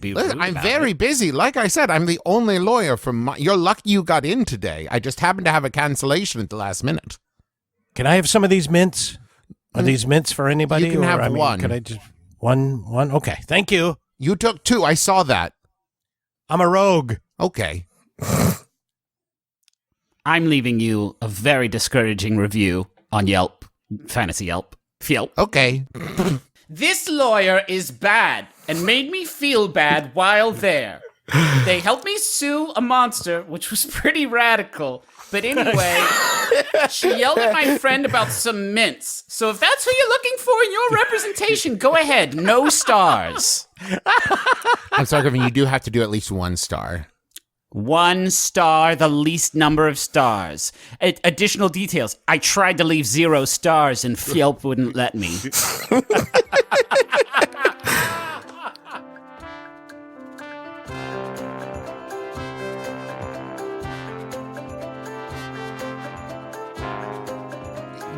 Speaker 1: very busy. Like I said, I'm the only lawyer you're lucky you got in today. I just happened to have a cancellation at the last minute.
Speaker 5: Can I have some of these mints? Are these mints for anybody?
Speaker 1: You can have one.
Speaker 5: Could I just one? Okay, thank you.
Speaker 1: You took 2. I saw that.
Speaker 5: I'm a rogue.
Speaker 1: Okay.
Speaker 3: I'm leaving you a very discouraging review on Yelp, Fantasy Yelp.
Speaker 1: Okay.
Speaker 3: This lawyer is bad and made me feel bad while there. They helped me sue a monster, which was pretty radical. But anyway, she yelled at my friend about some mints. So if that's who you're looking for in your representation, go ahead. No stars.
Speaker 1: I'm sorry, Griffin, you do have to do at least 1 star.
Speaker 3: 1 star, the least number of stars. Additional details. I tried to leave 0 stars and Yelp wouldn't let me.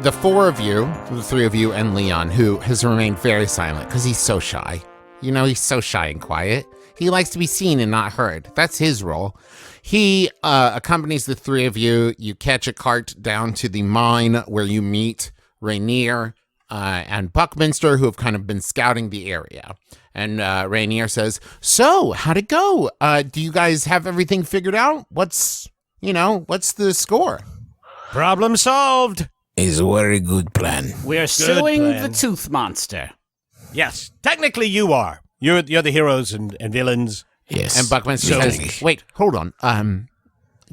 Speaker 1: The 4 of you, the 3 of you, and Leon, who has remained very silent because he's so shy. You know, he's so shy and quiet. He likes to be seen and not heard. That's his role. He accompanies the 3 of you. You catch a cart down to the mine where you meet Rainier and Buckminster, who have kind of been scouting the area. And Rainier says, "So, how'd it go? Do you guys have everything figured out? What's the score?"
Speaker 5: Problem solved.
Speaker 6: Is a very good plan.
Speaker 3: We're suing
Speaker 5: plan.
Speaker 3: the tooth monster.
Speaker 5: Yes, technically you are. You're the heroes and villains.
Speaker 6: Yes.
Speaker 1: And Buckminster says, "Wait, hold on.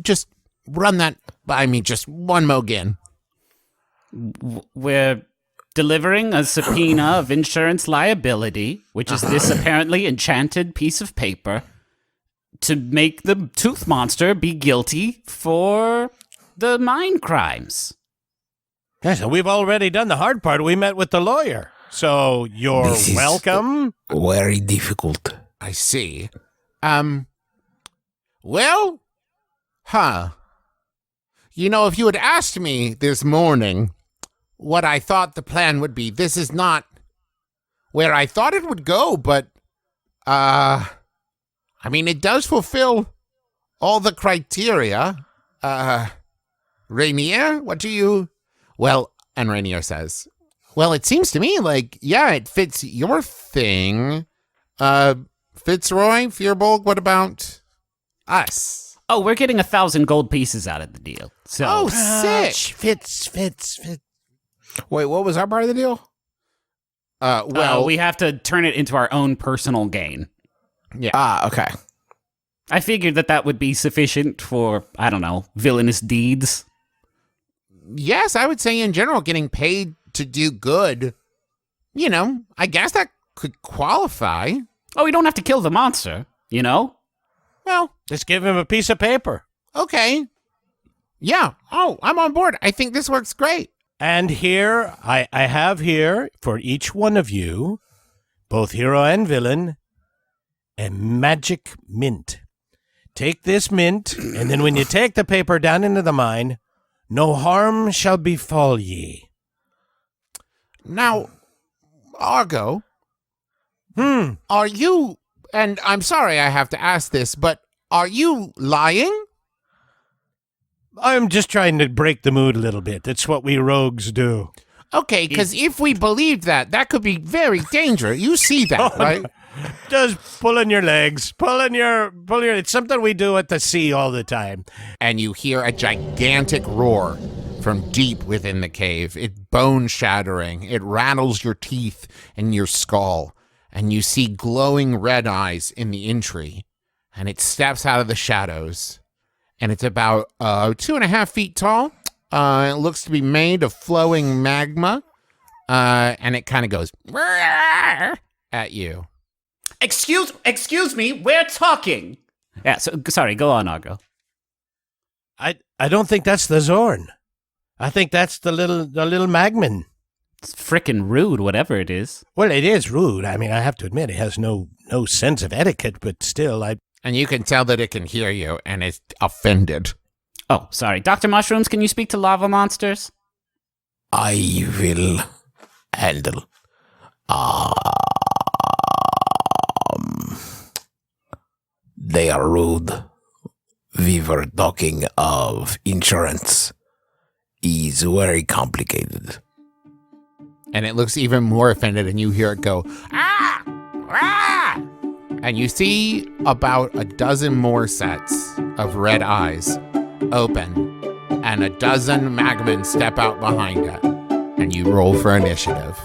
Speaker 1: Just run that by me just one mo again."
Speaker 3: We're delivering a subpoena of insurance liability, which is this apparently enchanted piece of paper, to make the tooth monster be guilty for the mine crimes.
Speaker 5: Yeah, so we've already done the hard part. We met with the lawyer. So you're
Speaker 6: This is
Speaker 5: welcome.
Speaker 6: Very difficult.
Speaker 1: I see. Well, if you had asked me this morning what I thought the plan would be, this is not where I thought it would go, but, it does fulfill all the criteria. Rainier, what do you... Well, and Rainier says, "Well, it seems to me like, yeah, it fits your thing. Fitzroy, Fearbolg, what about us?"
Speaker 3: Oh, we're getting 1,000 gold pieces out of the deal. So,
Speaker 1: Oh, sick.
Speaker 5: Fits.
Speaker 4: Wait, what was our part of the deal?
Speaker 3: we have to turn it into our own personal gain.
Speaker 1: Yeah.
Speaker 4: Okay.
Speaker 3: I figured that would be sufficient for, I don't know, villainous deeds.
Speaker 1: Yes, I would say in general, getting paid to do good, I guess that could qualify.
Speaker 3: Oh, we don't have to kill the monster,
Speaker 1: Well,
Speaker 5: Just give him a piece of paper.
Speaker 1: okay. Yeah. Oh, I'm on board. I think this works great.
Speaker 5: And here, I have here, for each one of you, both hero and villain, a magic mint. Take this mint, and then when you take the paper down into the mine, no harm shall befall ye.
Speaker 1: Now, Argo, are you, and I'm sorry I have to ask this, but are you lying?
Speaker 5: I'm just trying to break the mood a little bit. That's what we rogues do.
Speaker 1: Okay, because if we believed that could be very dangerous. You see that, right?
Speaker 5: Just pulling your legs, pulling your. It's something we do at the sea all the time.
Speaker 1: And you hear a gigantic roar from deep within the cave. It bone-shattering. It rattles your teeth and your skull. And you see glowing red eyes in the entry. And it steps out of the shadows. And it's about 2.5 feet tall. It looks to be made of flowing magma. And it kind of goes at you.
Speaker 3: Excuse me, we're talking. Yeah, so sorry, go on, Argo.
Speaker 5: I don't think that's the Zorn. I think that's the little Magman.
Speaker 3: It's frickin' rude, whatever it is.
Speaker 5: Well, it is rude. I mean, I have to admit, it has no sense of etiquette, but still,
Speaker 1: And you can tell that it can hear you, and it's offended.
Speaker 3: Oh, sorry. Dr. Mushrooms, can you speak to lava monsters?
Speaker 6: I will handle. They are rude. We were talking of insurance. Is very complicated.
Speaker 1: And it looks even more offended, and you hear it go, "Ah! Ah! And you see about a dozen more sets of red eyes open, and a dozen magmen step out behind it. And you roll for initiative.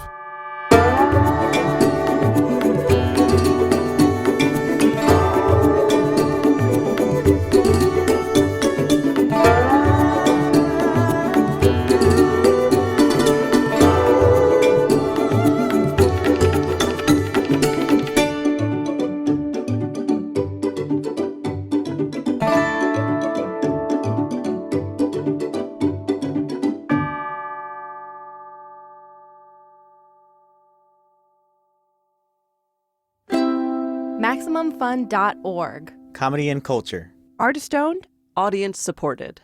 Speaker 7: MaximumFun.org.
Speaker 8: Comedy and culture.
Speaker 9: Artist owned.
Speaker 10: Audience supported.